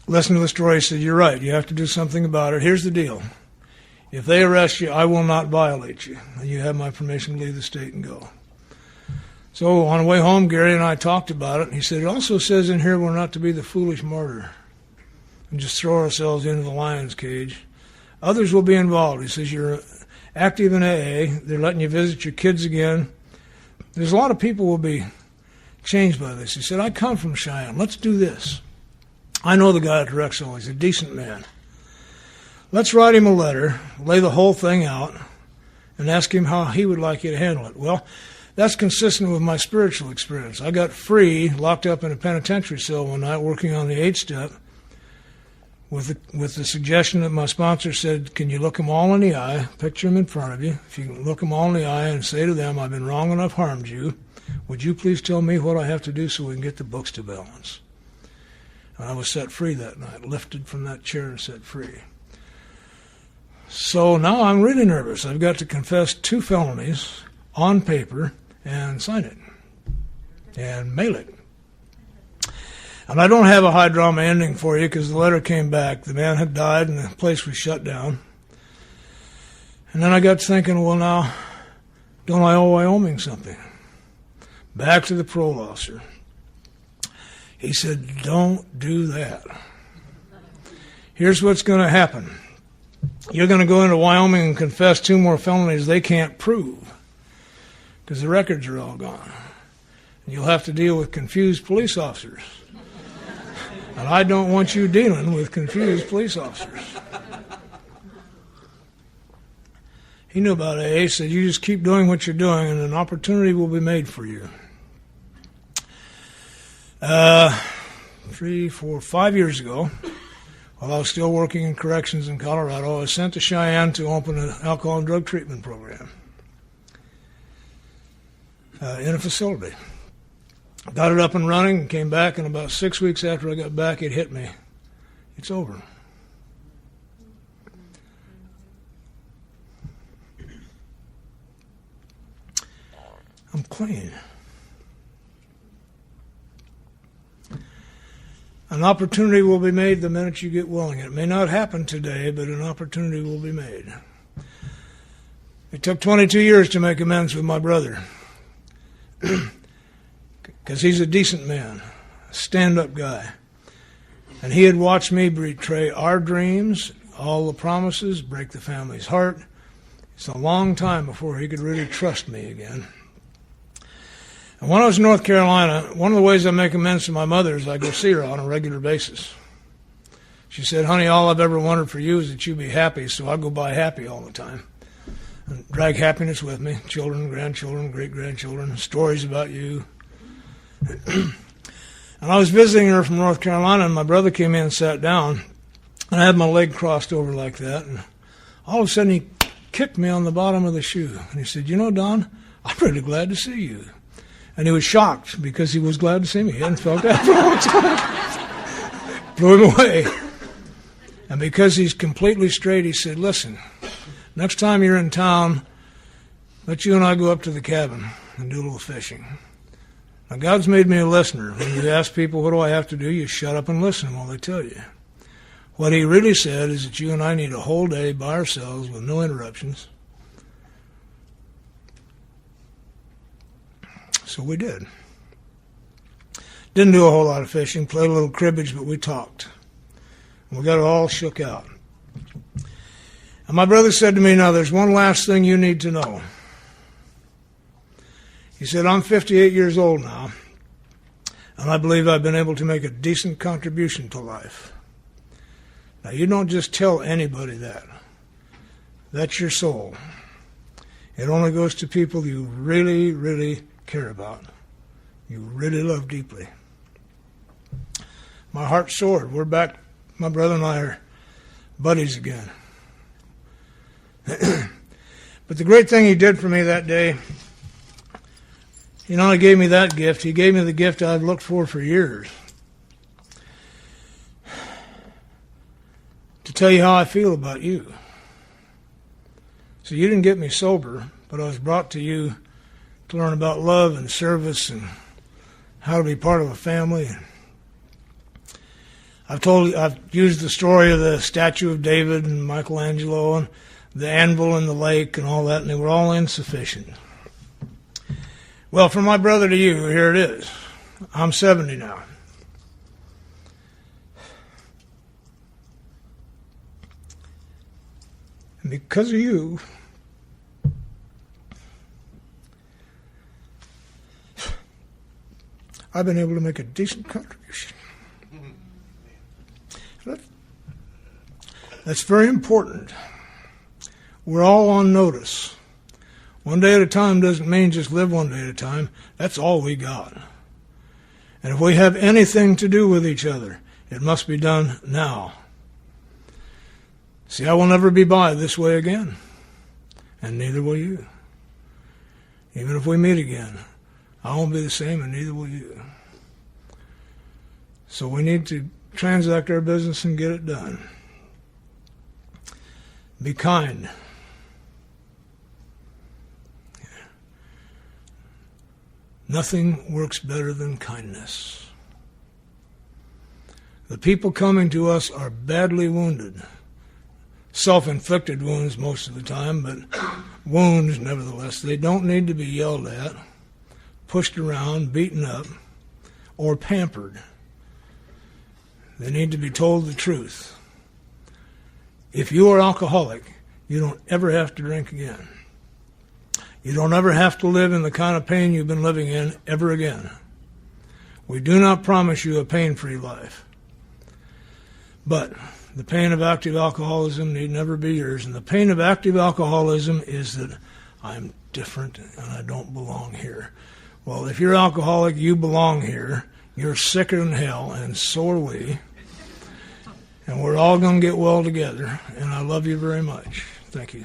listened to the story. He said, you're right, you have to do something about it. Here's the deal. If they arrest you, I will not violate you. And you have my permission to leave the state and go. So on the way home, Gary and I talked about it. And he said, it also says in here we're not to be the foolish martyr and just throw ourselves into the lion's cage. Others will be involved. He says, you're active in AA. They're letting you visit your kids again. There's a lot of people will be changed by this. He said, I come from Cheyenne. Let's do this. I know the guy at Drexel. He's a decent man. Let's write him a letter, lay the whole thing out, and ask him how he would like you to handle it. Well, that's consistent with my spiritual experience. I got free, locked up in a penitentiary cell one night, working on the 8-step, with the suggestion that my sponsor said, can you look them all in the eye, picture them in front of you. If you can look them all in the eye and say to them, I've been wrong and I've harmed you. Would you please tell me what I have to do so we can get the books to balance? And I was set free that night, lifted from that chair and set free. So now I'm really nervous. I've got to confess 2 felonies on paper and sign it and mail it. And I don't have a high drama ending for you because the letter came back. The man had died and the place was shut down. And then I got to thinking, well, now, don't I owe Wyoming something? Back to the parole officer. He said, don't do that. Here's what's going to happen. You're going to go into Wyoming and confess 2 more felonies they can't prove because the records are all gone. And you'll have to deal with confused police officers. And I don't want you dealing with confused police officers. He knew about AA. He said, you just keep doing what you're doing and an opportunity will be made for you. 3, 4, 5 years ago, while I was still working in corrections in Colorado, I was sent to Cheyenne to open an alcohol and drug treatment program in a facility. Got it up and running and came back, and about 6 weeks after I got back, it hit me. It's over. I'm clean. An opportunity will be made the minute you get willing. It may not happen today, but an opportunity will be made. It took 22 years to make amends with my brother. Because he's a decent man, a stand-up guy. And he had watched me betray our dreams, all the promises, break the family's heart. It's a long time before he could really trust me again. And when I was in North Carolina, one of the ways I make amends to my mother is I go see her on a regular basis. She said, honey, all I've ever wanted for you is that you be happy, so I go by happy all the time. And drag happiness with me, children, grandchildren, great-grandchildren, stories about you. And I was visiting her from North Carolina, and my brother came in and sat down, and I had my leg crossed over like that, and all of a sudden he kicked me on the bottom of the shoe. And he said, you know, Don, I'm really glad to see you. And he was shocked because he was glad to see me. He hadn't felt that for a long time. Blew him away. And because he's completely straight, he said, listen, next time you're in town, let you and I go up to the cabin and do a little fishing. Now, God's made me a listener. When you ask people, what do I have to do? You shut up and listen while they tell you. What he really said is that you and I need a whole day by ourselves with no interruptions. So we did. Didn't do a whole lot of fishing, played a little cribbage, but we talked. And we got it all shook out. And my brother said to me, now there's one last thing you need to know. He said, I'm 58 years old now, and I believe I've been able to make a decent contribution to life. Now, you don't just tell anybody that. That's your soul. It only goes to people you really, really care about, you really love deeply. My heart soared. We're back. My brother and I are buddies again. But the great thing he did for me that day, he not only gave me that gift, he gave me the gift I've looked for years. To tell you how I feel about you. So you didn't get me sober, but I was brought to you to learn about love and service and how to be part of a family. I've used the story of the statue of David and Michelangelo and the anvil in the lake and all that, and they were all insufficient. Well, from my brother to you, here it is. I'm 70 now. And because of you, I've been able to make a decent contribution. That's very important. We're all on notice. One day at a time doesn't mean just live one day at a time. That's all we got. And if we have anything to do with each other, it must be done now. See, I will never be by this way again, and neither will you. Even if we meet again, I won't be the same, and neither will you. So we need to transact our business and get it done. Be kind. Nothing works better than kindness. The people coming to us are badly wounded. Self-inflicted wounds most of the time, but wounds nevertheless. They don't need to be yelled at, pushed around, beaten up, or pampered. They need to be told the truth. If you are alcoholic, you don't ever have to drink again. You don't ever have to live in the kind of pain you've been living in ever again. We do not promise you a pain-free life. But The pain of active alcoholism need never be yours. And the pain of active alcoholism is that I'm different and I don't belong here. Well, if you're alcoholic, you belong here. You're sicker than hell, and so are we. And we're all going to get well together. And I love you very much. Thank you.